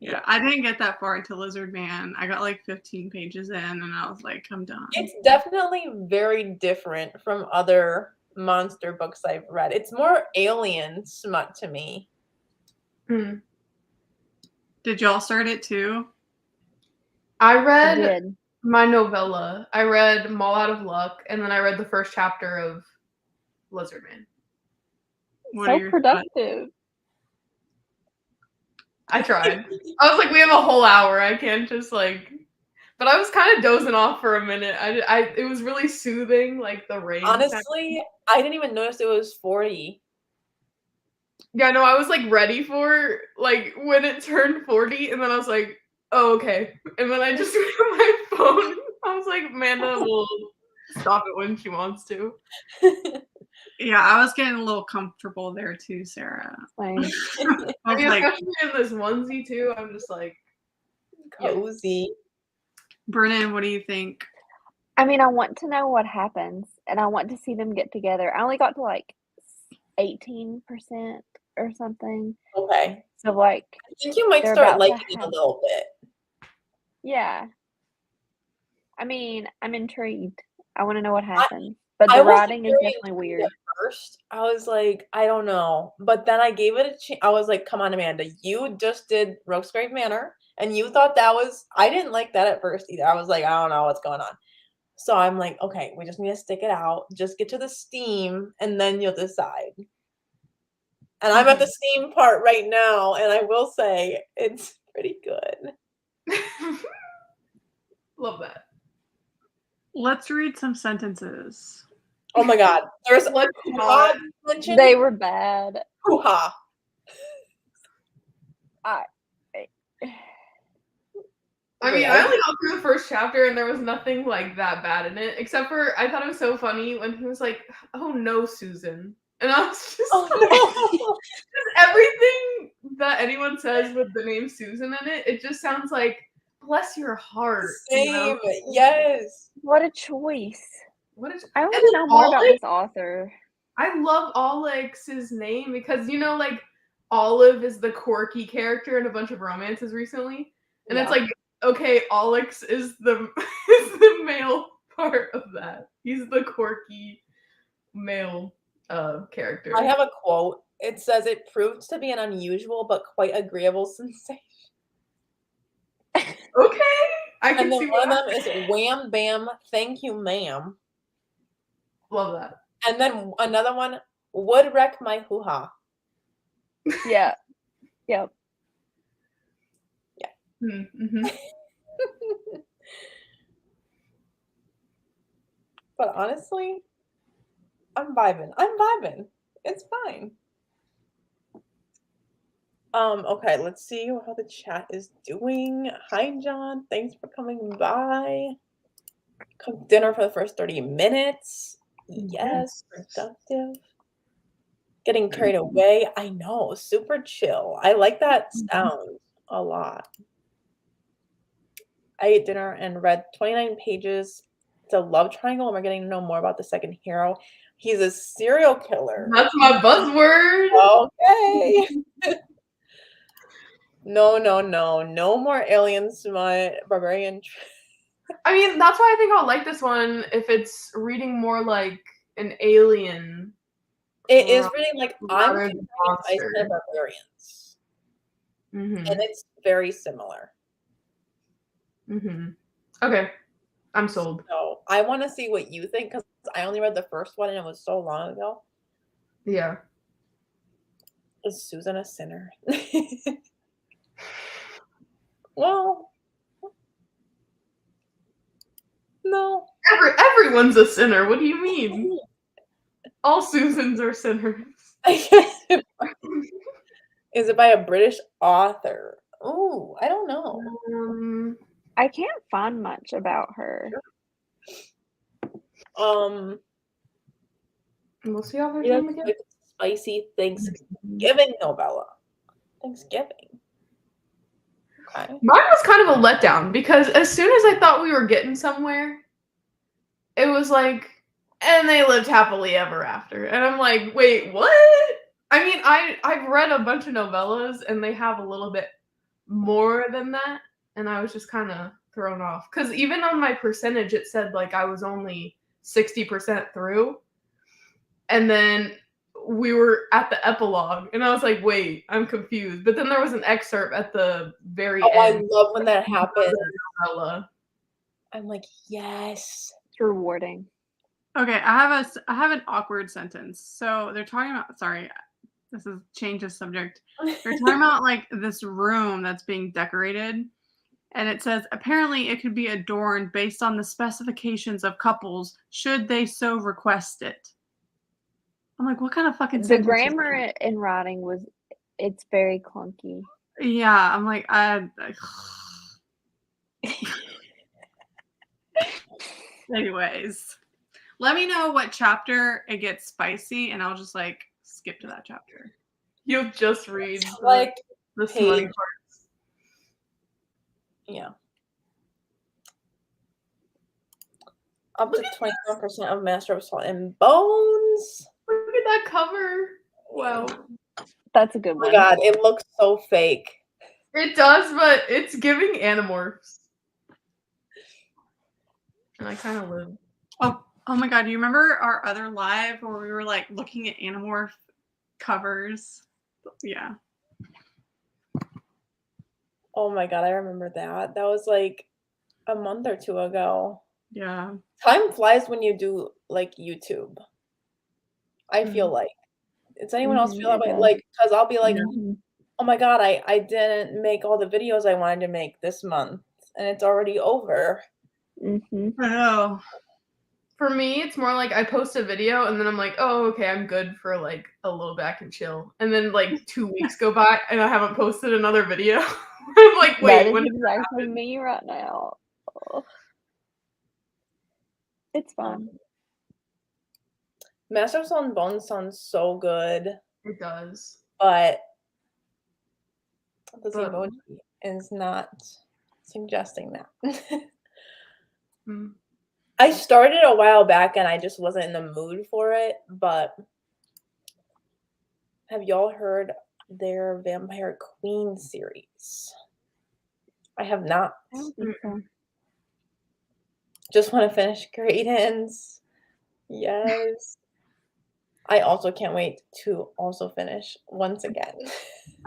Yeah, I didn't get that far into Lizard Man. I got like 15 pages in, and I was like, I'm done. It's definitely very different from other monster books I've read. It's more alien smut to me. Mm. Did y'all start it too? I I read did. my novella. I read Mall Out of Luck, and then I read the first chapter of Lizard Man. What are So your productive. I tried. I was like, we have a whole hour. I can't just like. But I was kind of dozing off for a minute. It was really soothing, like the rain. Honestly, I didn't even notice it was 40. Yeah, no, I was like ready for like when it turned 40, and then I was like, oh, okay. And then I just went on my phone. I was like, Amanda will stop it when she wants to. Yeah, I was getting a little comfortable there too, Sarah. Same. I I was mean, like, especially in this onesie too. I'm just like, Cozy. Brennan, what do you think? I mean, I want to know what happens, and I want to see them get together. I only got to like 18% or something. Okay. So like, I think you might they're start about to liking it a have. little bit. Yeah. I mean, I'm intrigued. I want to know what happens. But I the was writing is very definitely intrigued weird. at first. I was like, I don't know. But then I gave it a chance. I was like, come on, Amanda. You just did Rooksgrave Manor, and you thought that was I didn't like that at first either. I was like, I don't know what's going on. So I'm like, okay, we just need to stick it out. Just get to the Steam, and then you'll decide. And I'm at the Steam part right now, and I will say it's pretty good. love that. Let's read some sentences. Oh my god. There's Let's hoo-ha mentioned. They were bad. I mean, I only got through the first chapter and there was nothing like that bad in it, except for I thought it was so funny when he was like, "Oh no, Susan," and I was just everything that anyone says with the name Susan in it, it just sounds like bless your heart. Same, You know? yes. What a choice. What is I want and to then know more about Olive? this author. I love Alex's name because like Olive is the quirky character in a bunch of romances recently, and it's like, okay, Alex is the is the male part of that. He's the quirky male character. I have a quote. It says it proves to be an unusual but quite agreeable sensation. Okay, I can And then see one of that. them is wham bam, thank you, ma'am. Love that. And then another one, would wreck my hoo-ha. Yeah. Yep. Mm-hmm. But honestly, I'm vibing. It's fine. Okay, let's see how the chat is doing. Hi, John. Thanks for coming by. Cooked dinner for the first 30 minutes. Yes, productive. Getting carried away. I know, super chill. I like that sound a lot. I ate dinner and read 29 pages. It's a love triangle, and we're getting to know more about the second hero. He's a serial killer. That's my buzzword. Okay. No more alien smut, barbarian. I mean, that's why I think I'll like this one if it's reading more like an alien. It is reading like I'm rather picturing than Iceland monster. barbarians, Mm-hmm. and it's very similar. Mm-hmm. Okay, I'm sold. So I want to see what you think because I only read the first one and it was so long ago. Yeah. Is Susan a sinner? Well, no. Everyone's a sinner. What do you mean? All Susans are sinners. Is it by a British author? Oh, I don't know. I can't find much about her. What's the author's name again? Spicy Thanksgiving novella. Thanksgiving. Okay. Mine was kind of a letdown because as soon as I thought we were getting somewhere, it was like, and they lived happily ever after. And I'm like, wait, what? I mean, I've read a bunch of novellas and they have a little bit more than that. And I was just kind of thrown off. Because even on my percentage, it said like I was only 60% through. And then we were at the epilogue. And I was like, wait, I'm confused. But then there was an excerpt at the very end. I love when that happens. Novella. I'm like, yes. It's rewarding. Okay, I have an awkward sentence. So they're talking about, sorry, this is change of subject. They're talking about like this room that's being decorated, and it says apparently it could be adorned based on the specifications of couples should they so request it. I'm like, what kind of fucking The sentence is grammar that? in writing it's very clunky. Yeah, I'm like, anyways, let me know what chapter it gets spicy, and I'll just like skip to that chapter. You'll just read Like the smutty page. parts. Yeah. Up to 21% of Master of Salt and Bones. Look at that cover. Wow. That's a good Oh my one. god, it looks so fake. It does, but it's giving Animorphs. And I kind of live. Oh my god, do you remember our other live where we were like looking at Animorph covers? Yeah. Oh my god, I remember that. That was like a month or two ago. Yeah. Time flies when you do like YouTube. I feel like. Does anyone else feel that it way? does. Like, because I'll be like, Mhm. oh my god, I didn't make all the videos I wanted to make this month, and it's already over. Mhm. I know. For me, it's more like I post a video and then I'm like, oh, okay, I'm good for like a little bit, I can chill. And then like 2 weeks go by and I haven't posted another video. I'm like, That wait, is when did that exactly happen? me right now. Ugh. It's fun. Master of Soul and Bones sounds so good, It does. but the But- emoji is not suggesting that. Hmm. I started a while back and I just wasn't in the mood for it, but have y'all heard their Vampire Queen series? I have not. I don't think so. Just want to finish Credence. Yes. I also can't wait to also finish once again.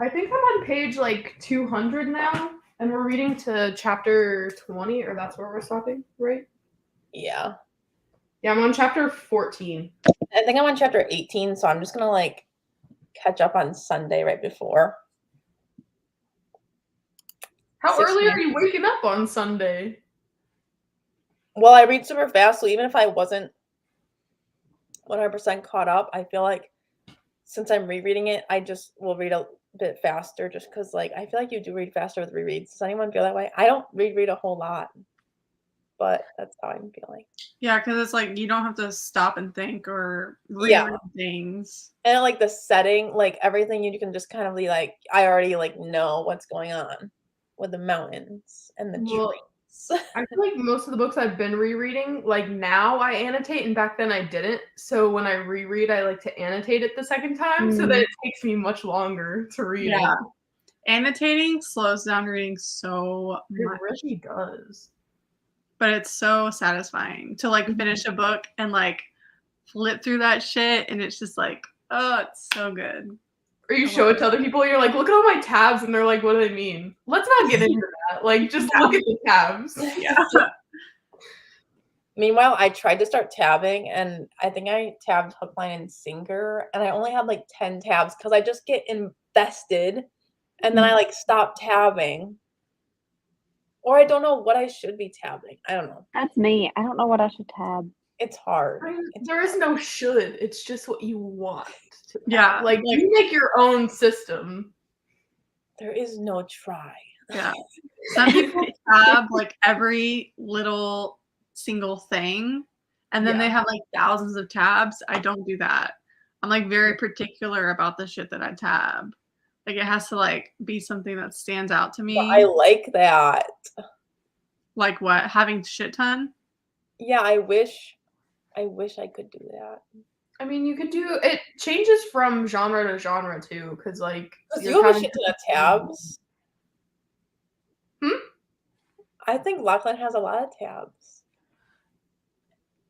I think I'm on page like 200 now, and we're reading to chapter 20, or that's where we're stopping, right? Yeah. Yeah, I'm on chapter 14. I think I'm on chapter 18, so I'm just gonna like catch up on Sunday right before. How 6 early are minutes. you waking up on Sunday? Well, I read super fast, so even if I wasn't 100% caught up, I feel like since I'm rereading it, I just will read a bit faster just because, like, I feel like you do read faster with rereads. Does anyone feel that way? I don't reread a whole lot, but that's how I'm feeling. Yeah, because it's like you don't have to stop and think or Yeah. reread things. And like the setting, like everything, you can just kind of be like, I already like know what's going on with the mountains and the Well, trees. I feel like most of the books I've been rereading, like now I annotate, and back then I didn't. So when I reread, I like to annotate it the second time, so that it takes me much longer to read Yeah. it. Annotating slows down reading so It much, really does. but it's so satisfying to like finish a book and like flip through that shit, and it's just like, oh, it's so good. Or you show it to other people, and you're like, look at all my tabs, and they're like, what do they mean? Let's not get into that. Like, just look at the tabs. Yeah. Meanwhile, I tried to start tabbing, and I think I tabbed Hook, Line, and Sinker, and I only had like 10 tabs because I just get invested, and then I like stop tabbing. Or I don't know what I should be tabbing. I don't know. That's me. I don't know what I should tab. It's hard. There is no should. It's just what you want. To Yeah, like you make your own system. There is no try. Yeah. Some people tab like every little single thing, and then they have like thousands of tabs. I don't do that. I'm like very particular about the shit that I tab. Like it has to like be something that stands out to me. But I like that. Like what? Having shit ton? Yeah, I wish I could do that. I mean, you could do it. Changes from genre to genre too, because like You have a shit ton of tabs. Hmm? I think Lachlan has a lot of tabs.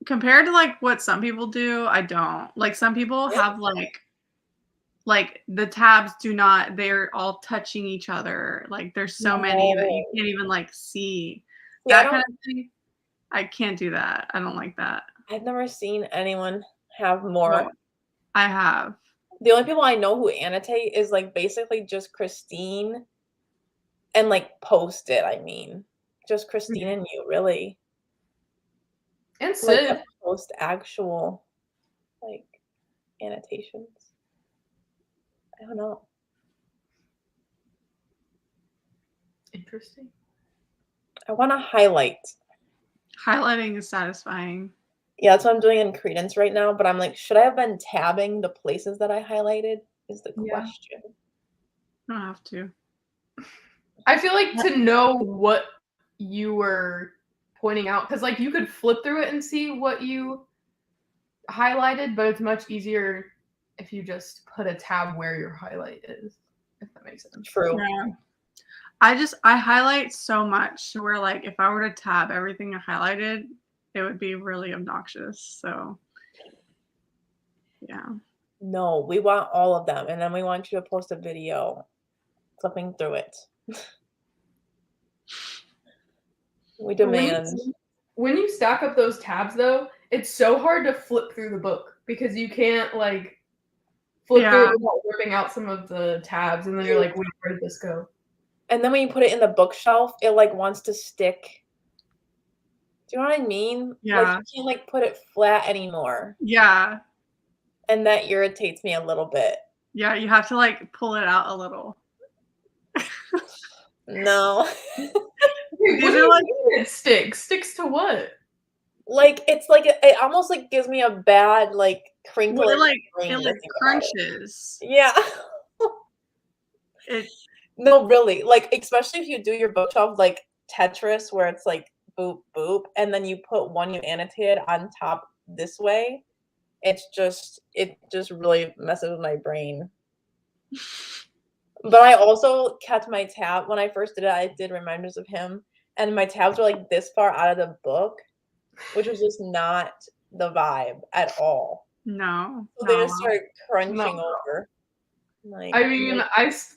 Compared to like what some people do, I don't. Like some people have like the tabs do not, they're all touching each other. Like there's so many that you can't even like see. That kind of thing. I can't do that. I don't like that. I've never seen anyone have more. No, I have. The only people I know who annotate is like basically just Christine and like post it, I mean. Just Christine and you, really. And Sid. Like post actual like annotations. I don't know. Interesting. I want to highlight. Highlighting is satisfying. Yeah, that's what I'm doing in Credence right now, but I'm like, should I have been tabbing the places that I highlighted is the question. I don't have to. I feel like to know what you were pointing out, because like you could flip through it and see what you highlighted, but it's much easier if you just put a tab where your highlight is, if that makes sense. True. Yeah. I highlight so much where like if I were to tab everything I highlighted, it would be really obnoxious. So yeah. No, we want all of them, and then we want you to post a video flipping through it. We demand. When you stack up those tabs though, it's so hard to flip through the book because you can't like flip through it without ripping out some of the tabs, and then you're like, wait, where did this go? And then when you put it in the bookshelf, it like wants to stick. Do you know what I mean? Yeah. Like you can't like put it flat anymore. Yeah. And that irritates me a little bit. Yeah, you have to like pull it out a little. No. Wait, what do you mean it sticks? Sticks to what? Like, it's like it almost, like, gives me a bad, like, crinkle Well, in my it brain to like think about it. crunches. Yeah. It No, really, like, especially if you do your bookshelf like Tetris where it's like boop, boop, and then you put one you annotated on top this way, it just really messes with my brain. But I also kept my tab when I first did it, I did reminders of him, and my tabs were, like, this far out of the book, which was just not the vibe at all. no. So they not just allowed. started crunching No. over. Like, I mean,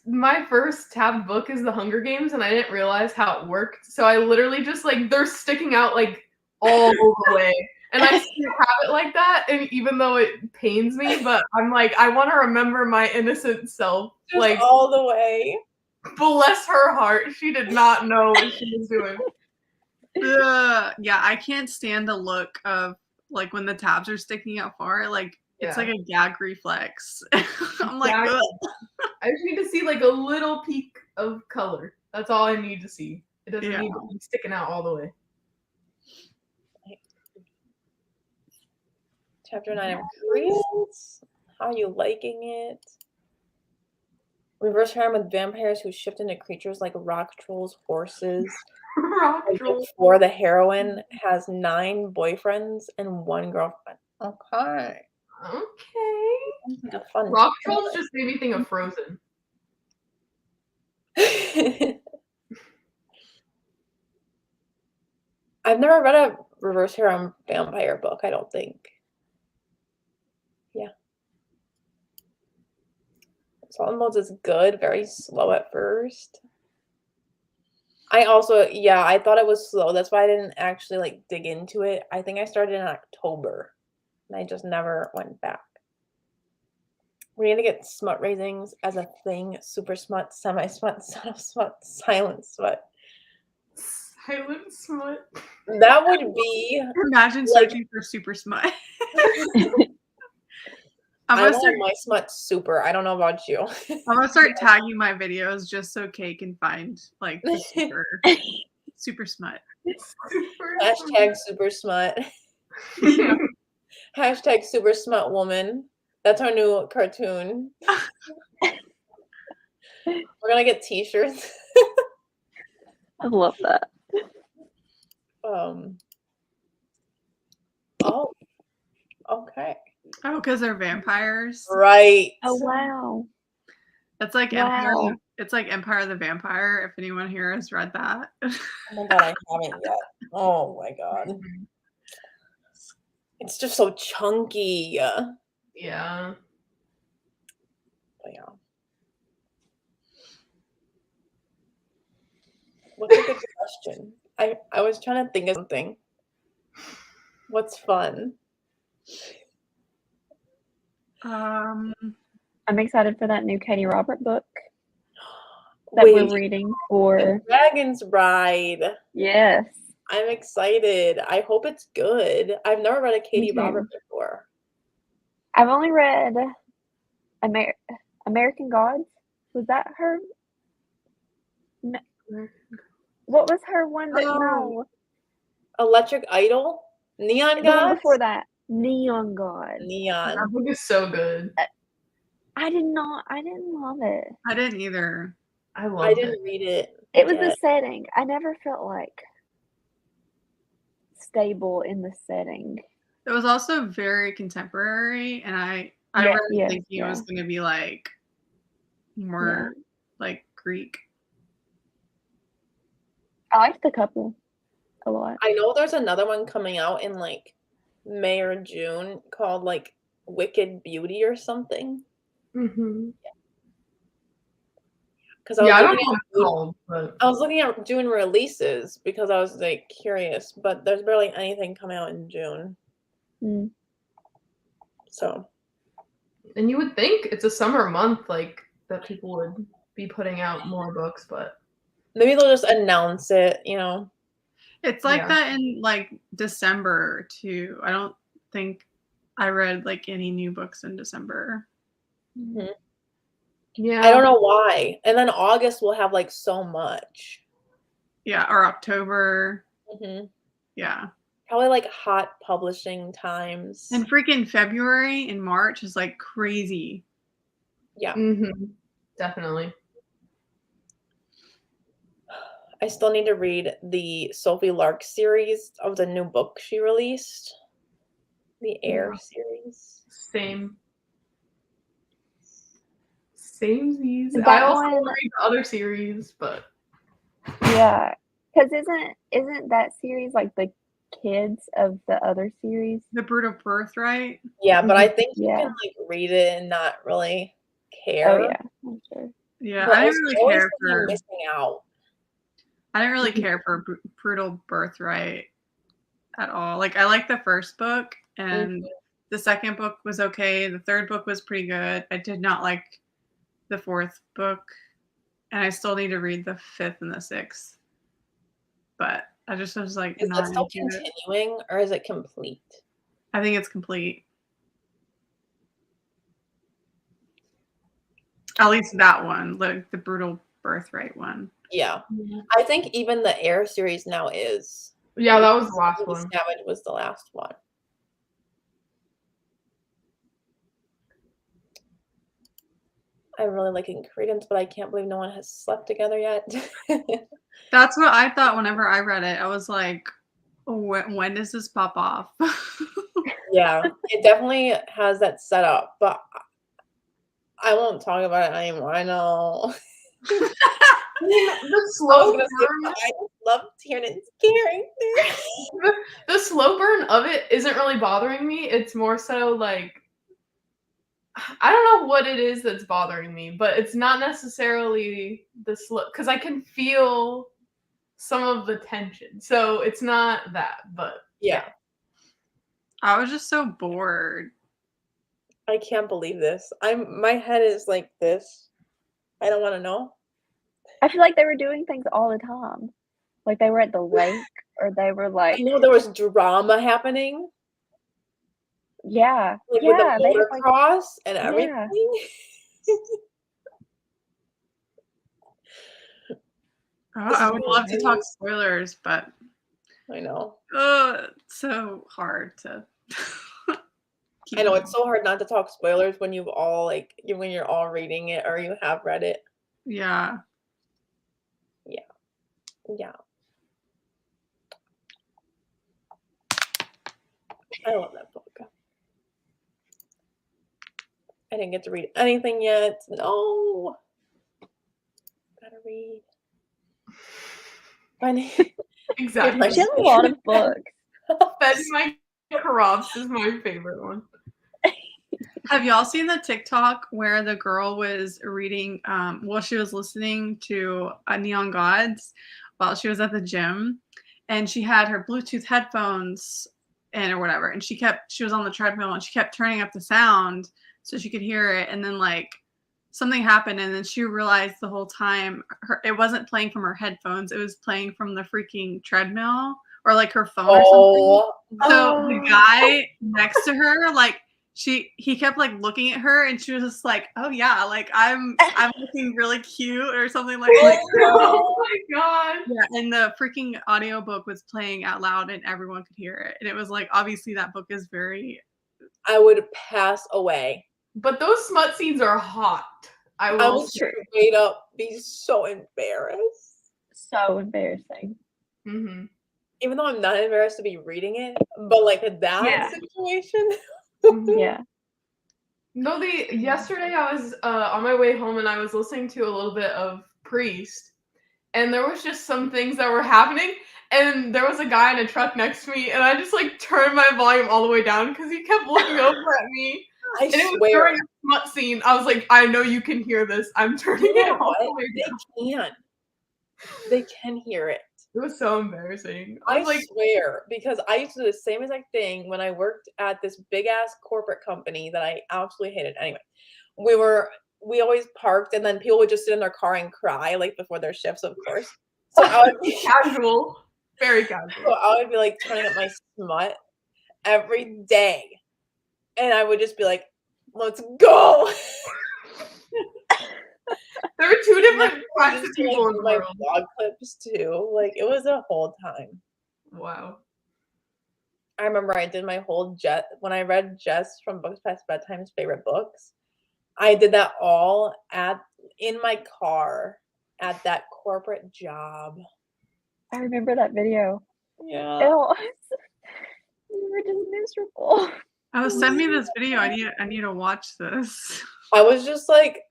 my first tabbed book is The Hunger Games, and I didn't realize how it worked. So I literally just like they're sticking out like all the way, and I still have it like that. And even though it pains me, but I'm like, I want to remember my innocent self. just Like, all the way. bless her heart, she did not know what she was doing. Yeah, I can't stand the look of like when the tabs are sticking out far. Like it's like a gag reflex. I'm like, Exactly. ugh. I just need to see like a little peek of color. That's all I need to see. It doesn't Yeah. need to be sticking out all the way. Chapter 9 of Creeds. How are you liking it? Reverse harem with vampires who shift into creatures like rock trolls, horses. Rock troll. For the heroine has 9 boyfriends and 1 girlfriend. Okay. Okay. Sounds like a fun Rock trolls just made me think of Frozen. I've never read a reverse harem vampire book, I don't think. Yeah. Salt and Bones is good, very slow at first. I also, yeah, I thought it was slow. That's why I didn't actually like dig into it. I think I started in October and I just never went back. We need to get smut raisings as a thing. Super smut, semi smut, subtle smut, silent smut. Silent smut. That would be Imagine like, searching for super smut. I I'm want my smut super. I don't know about you. gonna start tagging my videos just so Kay can find like the super smut. Hashtag super smut. Hashtag super smut woman. That's our new cartoon. We're gonna get t-shirts. I love that. Oh, okay. Oh, because they're vampires. Right. Oh wow. It's like Empire. Wow. It's like Empire the Vampire. If anyone here has read that. Oh my god, I haven't yet. Oh my god. It's just so chunky. Yeah. But yeah. What's a good question? I was trying to think of something. What's fun? I'm excited for that new Katie Robert book that we're reading for The Dragon's Bride. Yes. I'm excited. I hope it's good. I've never read a Katie too. Robert before. I've only read American Gods. Was that her? No. What was her one that no? Electric Idol? Neon The one Gods? before that. Neon God. Neon. That book is so good. I didn't love it. I didn't either. I didn't read it. It was yet. the setting. I never felt like stable in the setting. It was also very contemporary, and I Yeah, read yes, thinking it was going to be like more like Greek. I liked the couple a lot. I know there's another one coming out in like May or June called like Wicked Beauty or something. Mm-hmm. Because I don't know what it's called, but I was looking at June releases because I was like curious, but there's barely anything coming out in June. Mm. So. And you would think it's a summer month, like that people would be putting out more books, but maybe they'll just announce it, you know. It's like that in like December too. I don't think I read like any new books in December. Mm-hmm. Yeah. I don't know why. And then August will have like so much. Yeah, or October. Mhm. Yeah. Probably like hot publishing times. And freaking February and March is like crazy. Yeah. Definitely. I still need to read the Sophie Lark series of the new book she released. The Air series. Same. Samesies. That I also one- want to read the other series, but Yeah, because isn't that series like the kids of the other series? The Brutal Birthright. Yeah, but I think you Yeah. can like read it and not really care. Oh yeah, I'm sure. Yeah, But I didn't really always care think I'm for. missing out. I didn't really care for Brutal Birthright at all. Like I liked the first book, and the second book was okay. The third book was pretty good. I did not like the fourth book, and I still need to read the fifth and the sixth. But I just was like, Is not that still into it. continuing or is it complete? I think it's complete. At least that one, like the Brutal Birthright one. Yeah. I think even the Air series now is. yeah, that was the last Maybe one. Savage was the last one. I'm really liking Credence, but I can't believe no one has slept together yet. That's what I thought whenever I read it. I was like, when does this pop off? Yeah, it definitely has that setup, but I won't talk about it anymore. I know. The I was slow gonna say, burn, I love Tiernan's character. the slow burn of it isn't really bothering me. It's more so like I don't know what it is that's bothering me, but it's not necessarily the slow because I can feel some of the tension. So it's not that, but Yeah, I was just so bored. I can't believe this. My head is like this. I don't want to know. I feel like they were doing things all the time. Like they were at the lake, or they were I like, know there was drama happening, yeah, like yeah, with they the had like, motocross and yeah. everything. I would love to talk spoilers, but I know. it's so hard to. I know it's so hard not to talk spoilers when you've all when you're all reading it or you have read it. Yeah. Yeah. I love that book. I didn't get to read anything yet. No. Gotta read. exactly. She has a lot of books. Fed My Crops is my favorite one. Have y'all seen the TikTok where the girl was reading, she was listening to Neon Gods while she was at the gym, and she had her Bluetooth headphones in or whatever, and she was on the treadmill and she kept turning up the sound so she could hear it, and then like something happened, and then she realized the whole time it wasn't playing from her headphones, it was playing from the freaking treadmill or like her phone or something. So the guy next to her, like he kept like looking at her, and she was just like, oh yeah, like I'm looking really cute or something like that. Oh my god. Yeah, and the freaking audiobook was playing out loud and everyone could hear it. And it was like, obviously that book is very. I would pass away. But those smut scenes are hot. I will straight up be so embarrassed. So embarrassing. Mm-hmm. Even though I'm not embarrassed to be reading it, but like that situation. Yeah. No, yesterday I was on my way home and I was listening to a little bit of Priest, and there was just some things that were happening, and there was a guy in a truck next to me, and I just like turned my volume all the way down because he kept looking over at me. I And it was swear. during a smut scene. I was like, I know you can hear this. I'm turning it all the way down. They can. They can hear it. It was so embarrassing. I was like, swear, because I used to do the same exact thing when I worked at this big ass corporate company that I absolutely hated. Anyway, we always parked, and then people would just sit in their car and cry like before their shifts, of course. So I would be casual, very casual. So I would be like turning up my smut every day, and I would just be like, "Let's go." There were two different I types of used to, like, people in do the my world. vlog clips too. Like, it was a whole time. Wow. I remember I did my whole when I read Jess from Books Past Bedtime's favorite books. I did that all in my car at that corporate job. I remember that video. Yeah. Ew. You were just miserable. Oh, send me this video. I need to watch this. I was just like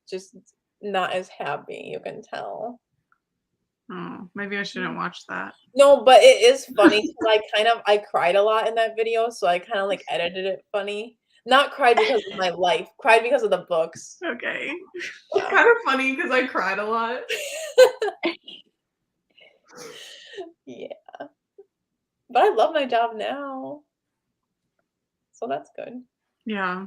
just not as happy, you can tell. Oh, maybe I shouldn't watch that. No, but it is funny because I cried a lot in that video, so I kind of like edited it funny. Not cried because of my life, cried because of the books. Okay. It's kind of funny because I cried a lot. Yeah. But I love my job now. So that's good. Yeah.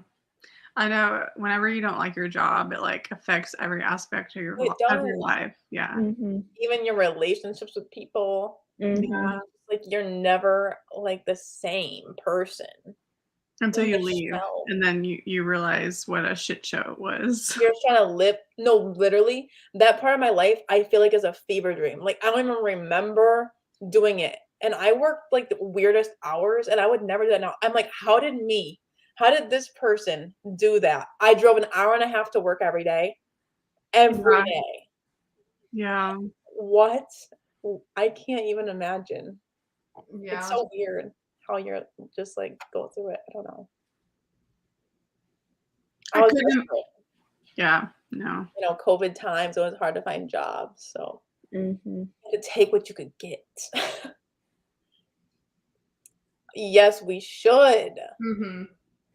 I know whenever you don't like your job, it like affects every aspect of your It life. Yeah. Mm-hmm. Even your relationships with people. Mm-hmm. Yeah. Like you're never like the same person. Until you the leave. shell. And then you realize what a shit show it was. You're trying to live. No, literally, that part of my life I feel like is a fever dream. Like I don't even remember doing it. And I worked like the weirdest hours and I would never do that now. I'm like, how did this person do that? I drove an hour and a half to work every day. Every day. Yeah. What? I can't even imagine. Yeah. It's so weird how you're just like go through it. I don't know. I was desperate. Yeah, no. You know, COVID times, it was hard to find jobs. So Mm-hmm. you had to take what you could get. Yes, we should. Mm-hmm.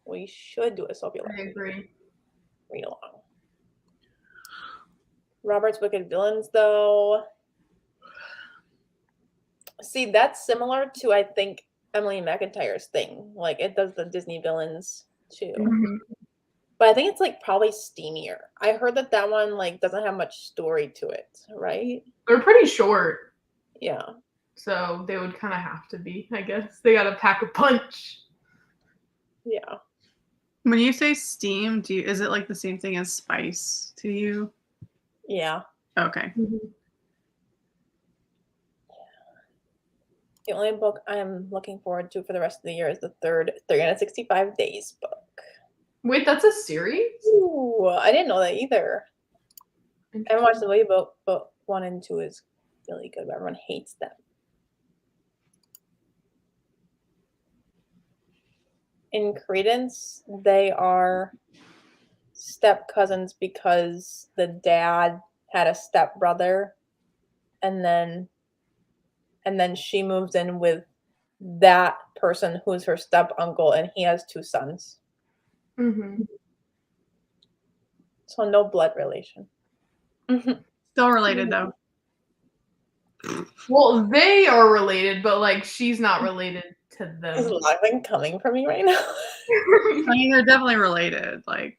We should do a Sophie I agree. read along. Robert's Wicked Villains, though. See, that's similar to, I think, Emily McIntyre's thing. Like, it does the Disney villains, too. Mm-hmm. But I think it's, like, probably steamier. I heard that one, like, doesn't have much story to it, right? They're pretty short. Yeah. So they would kind of have to be, I guess. They got to pack a punch. Yeah. When you say steam, is it like the same thing as spice to you? Yeah. Okay. Mm-hmm. The only book I'm looking forward to for the rest of the year is the third 365 Days book. Wait, that's a series? Ooh, I didn't know that either. I haven't watched the movie, but 1 and 2 is really good, but everyone hates them. In Credence, they are step cousins because the dad had a step brother, and then she moves in with that person who's her step uncle, and he has 2 sons. Mm-hmm. So no blood relation. Still related though. Well, they are related, but like she's not related to Is them. laughing coming from me right now? I mean, they're definitely related. Like,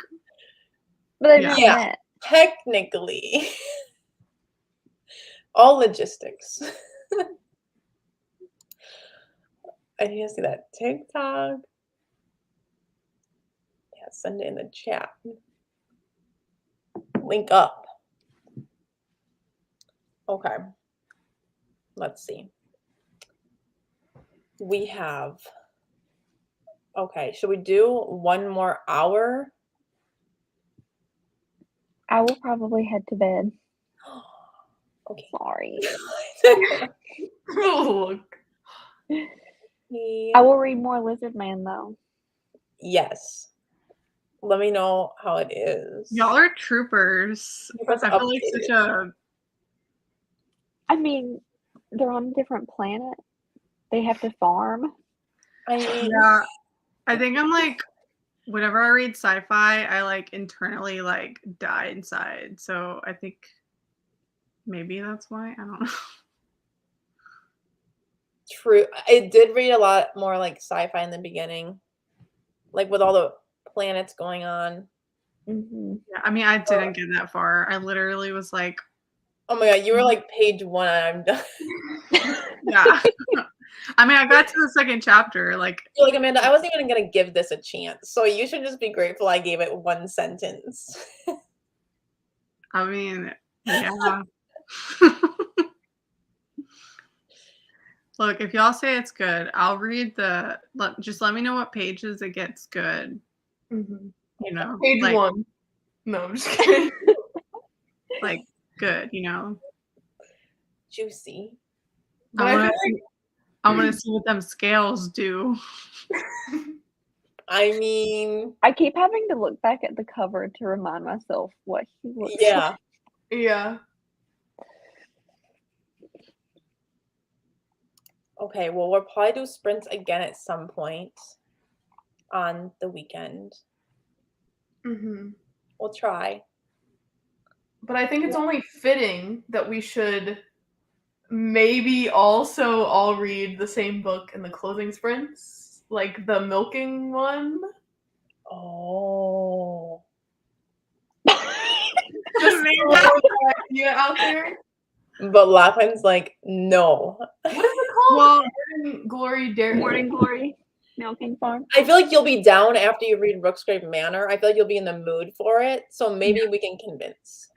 But they've Yeah. not Yeah. met. Technically. All logistics. I need to see that TikTok. Yeah, send it in the chat. Link up. Okay. Let's see. We have. Okay, should we do 1 more hour? I will probably head to bed. Okay. Sorry. Oh, look. I will read more Lizard Man though. Yes. Let me know how it is. y'all are troopers. Keep us I feel like updated. such a. I mean, they're on a different planet. They have to farm. I mean, Yeah. I think I'm like, whenever I read sci-fi, I like internally like die inside. So I think maybe that's why. I don't know. true. I did read a lot more like sci-fi in the beginning, like with all the planets going on. Mm-hmm. Yeah, I mean, I didn't get that far. I literally was like, Oh my god, you were like page 1 and I'm done. yeah. I mean, I got to the second chapter. Like, You're like, Amanda, I wasn't even gonna give this a chance. So you should just be grateful I gave it 1 sentence. I mean, yeah. Look, if y'all say it's good, I'll read just let me know what pages it gets good. Mm-hmm. You know, Page like, 1. No, I'm just kidding. like good, you know. Juicy. But I I want feel to see what them scales do. I mean, I keep having to look back at the cover to remind myself what he looks yeah. like. yeah. Okay, well, we'll probably do sprints again at some point on the weekend. Mm-hmm. We'll try. But I think it's only fitting that we should maybe also all read the same book in the closing sprints, like the milking one. Oh. Just throw that idea out there. But Lachlan's like, no. What is it called? Well, Morning Glory Dare. Morning Glory, Milking Farm. I feel like you'll be down after you read Rooksgrave Manor. I feel like you'll be in the mood for it. So maybe we can convince.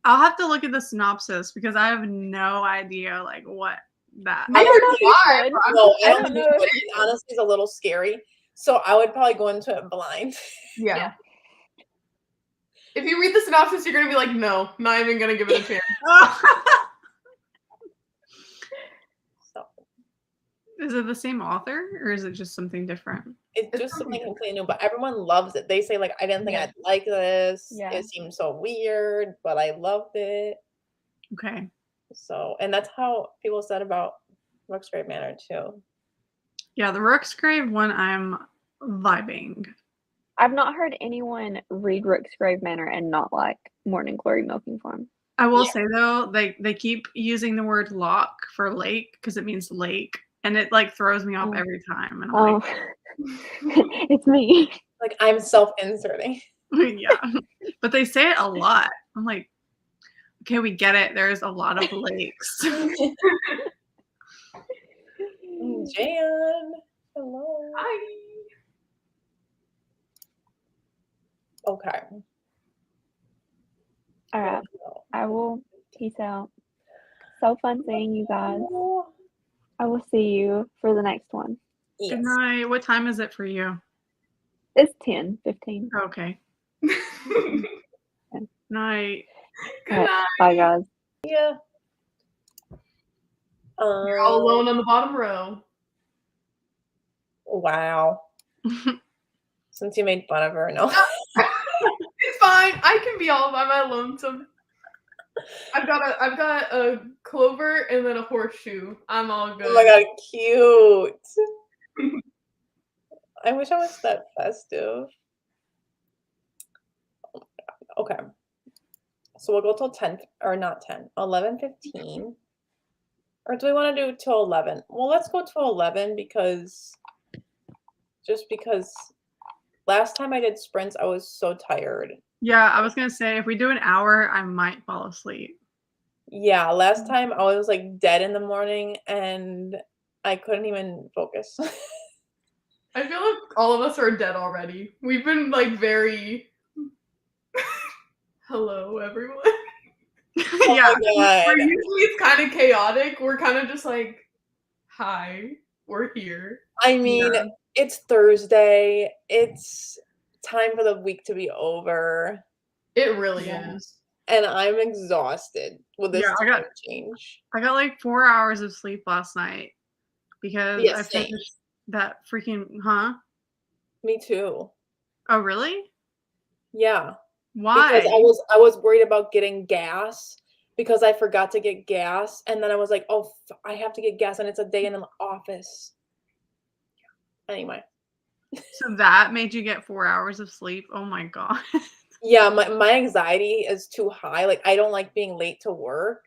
I'll have to look at the synopsis because I have no idea like what that. Neither don't do know I. No, I I don't don't think know. it honestly is a little scary. So I would probably go into it blind. Yeah. Yeah. If you read the synopsis, you're gonna be like, no, not even gonna give it a chance. So Is it the same author or is it just something different? it's just something completely new, but everyone loves it. They say, like, I didn't think Yeah. I'd like this. Yeah. It seemed so weird, but I loved it. Okay. So, and that's how people said about Rooksgrave Manor too. Yeah, the Rooksgrave one I'm vibing. I've not heard anyone read Rooksgrave Manor and not like Morning Glory Milking Farm. I will Yeah. say though, they keep using the word lock for lake because it means lake, and it like throws me off Oh. every time. And I'm Oh, it's me. Like, I'm self-inserting. like, yeah, but they say it a lot. I'm like, okay, we get it. There's a lot of lakes. Jan, hello. Hi. Okay. All right, I will peace out. So fun seeing you guys. I will see you for the next one. Yes. Good night. What time is it for you? It's 10:15. Okay. Night. Good All right, night. bye guys. Yeah. You're all alone on the bottom row. Wow. Since you made fun of her, no. It's fine. I can be all by my lonesome. I've got a clover and then a horseshoe. I'm all good. Oh my god, cute. I wish I was that festive. Okay. So we'll go till 10, or not 10, 11:15. Or do we want to do till 11? Well, let's go till 11 because last time I did sprints, I was so tired. Yeah, I was gonna say if we do an hour, I might fall asleep. Yeah, last time I was like dead in the morning and I couldn't even focus. I feel like all of us are dead already. We've been like very hello everyone. Oh Yeah. my god. Where usually it's kind of chaotic. We're kind of just like, hi, we're here. I mean, Yeah. it's Thursday. It's time for the week to be over. It really Yeah. is. And I'm exhausted with this Yeah, time change. I got like 4 hours of sleep last night because Yeah, I same. finished that freaking Me too. Oh really? Yeah. Why? Because I was worried about getting gas because I forgot to get gas, and then I was like, "Oh, I have to get gas," and it's a day in the office. Anyway, So that made you get 4 hours of sleep? Oh my god. yeah, my anxiety is too high. Like, I don't like being late to work,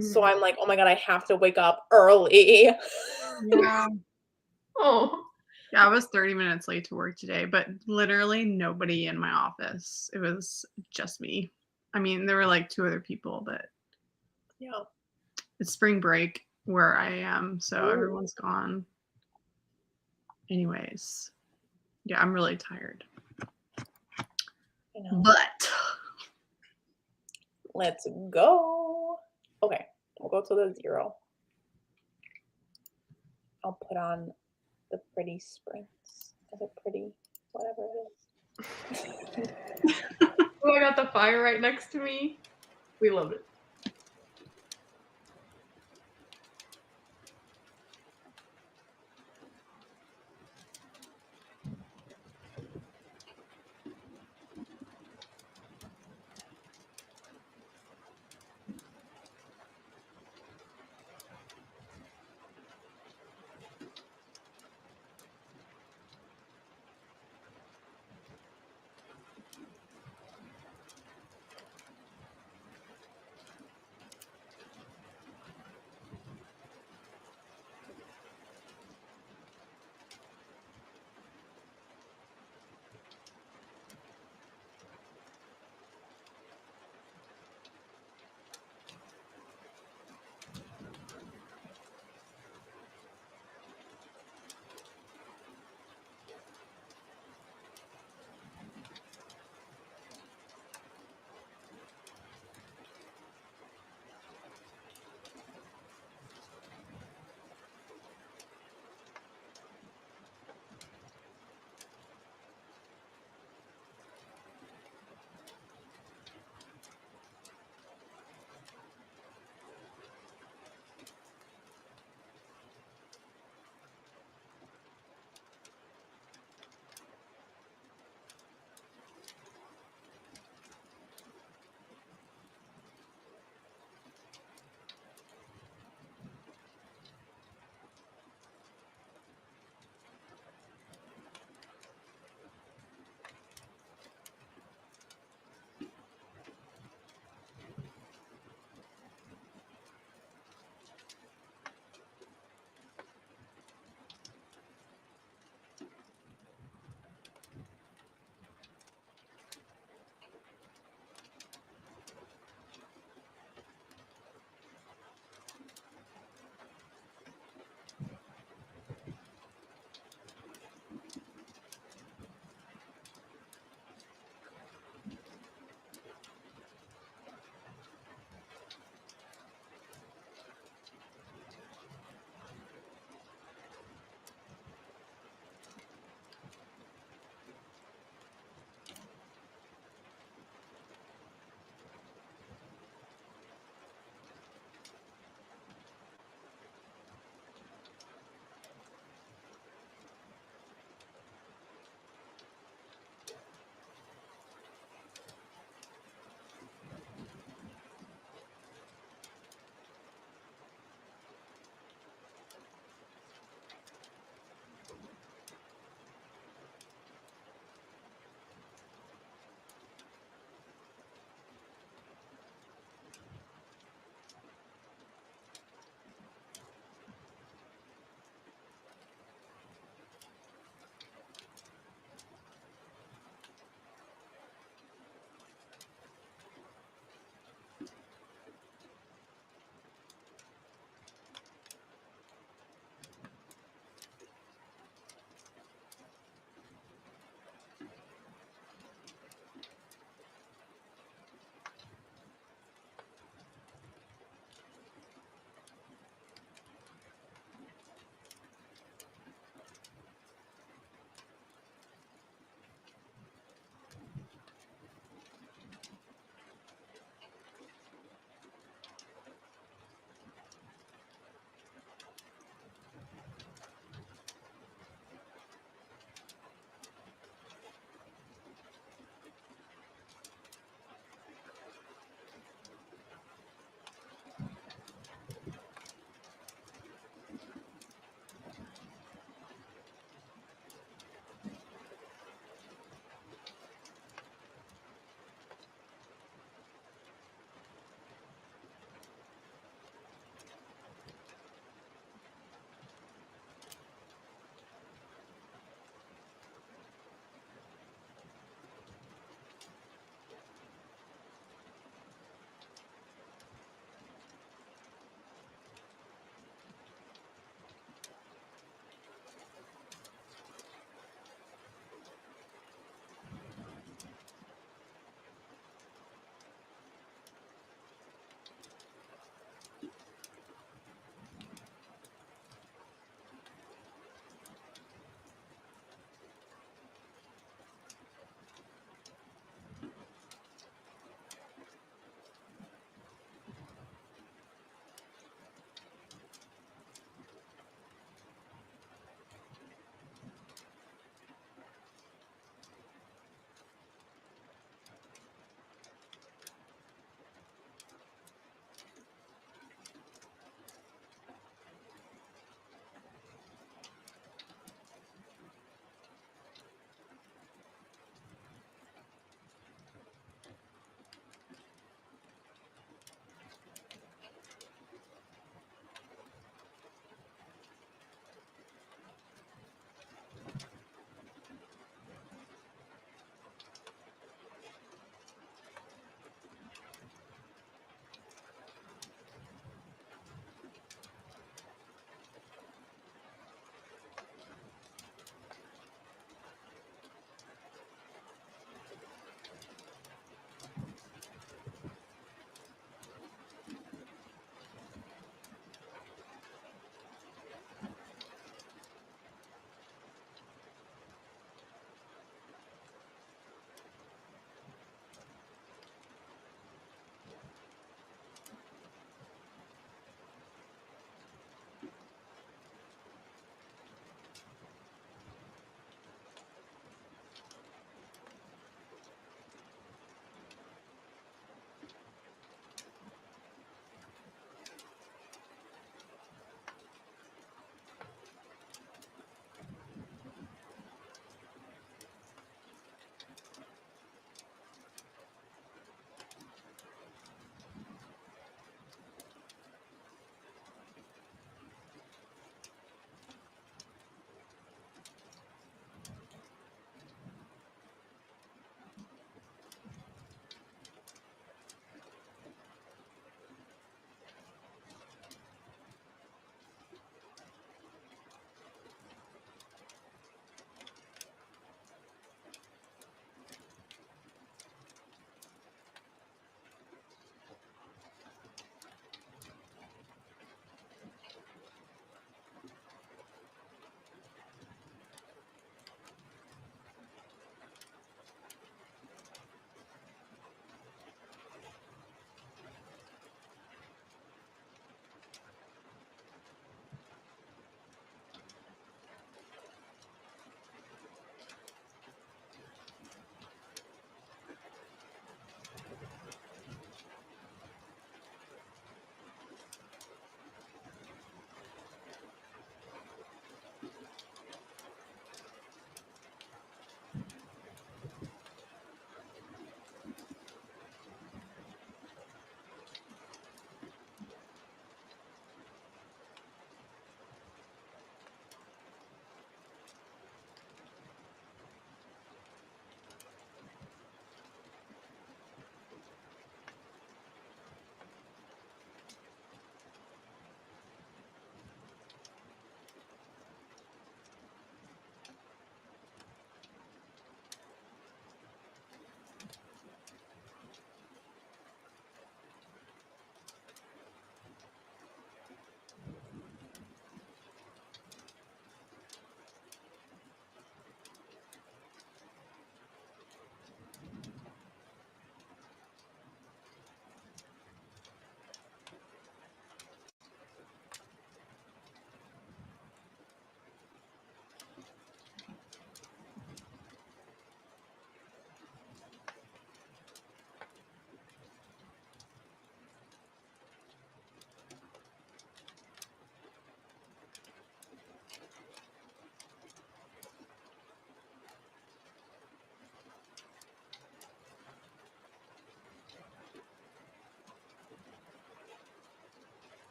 so I'm like, "Oh my god, I have to wake up early." Yeah. Oh, Yeah, I was 30 minutes late to work today, but literally nobody in my office. It was just me. I mean, there were like 2 other people, but Yeah. it's spring break where I am, so Ooh. everyone's gone. Anyways, yeah, I'm really tired. I know. But Let's go. Okay, we'll go to the 0. I'll put on the pretty sprints. The pretty, whatever it is. Oh, I got the fire right next to me. We love it.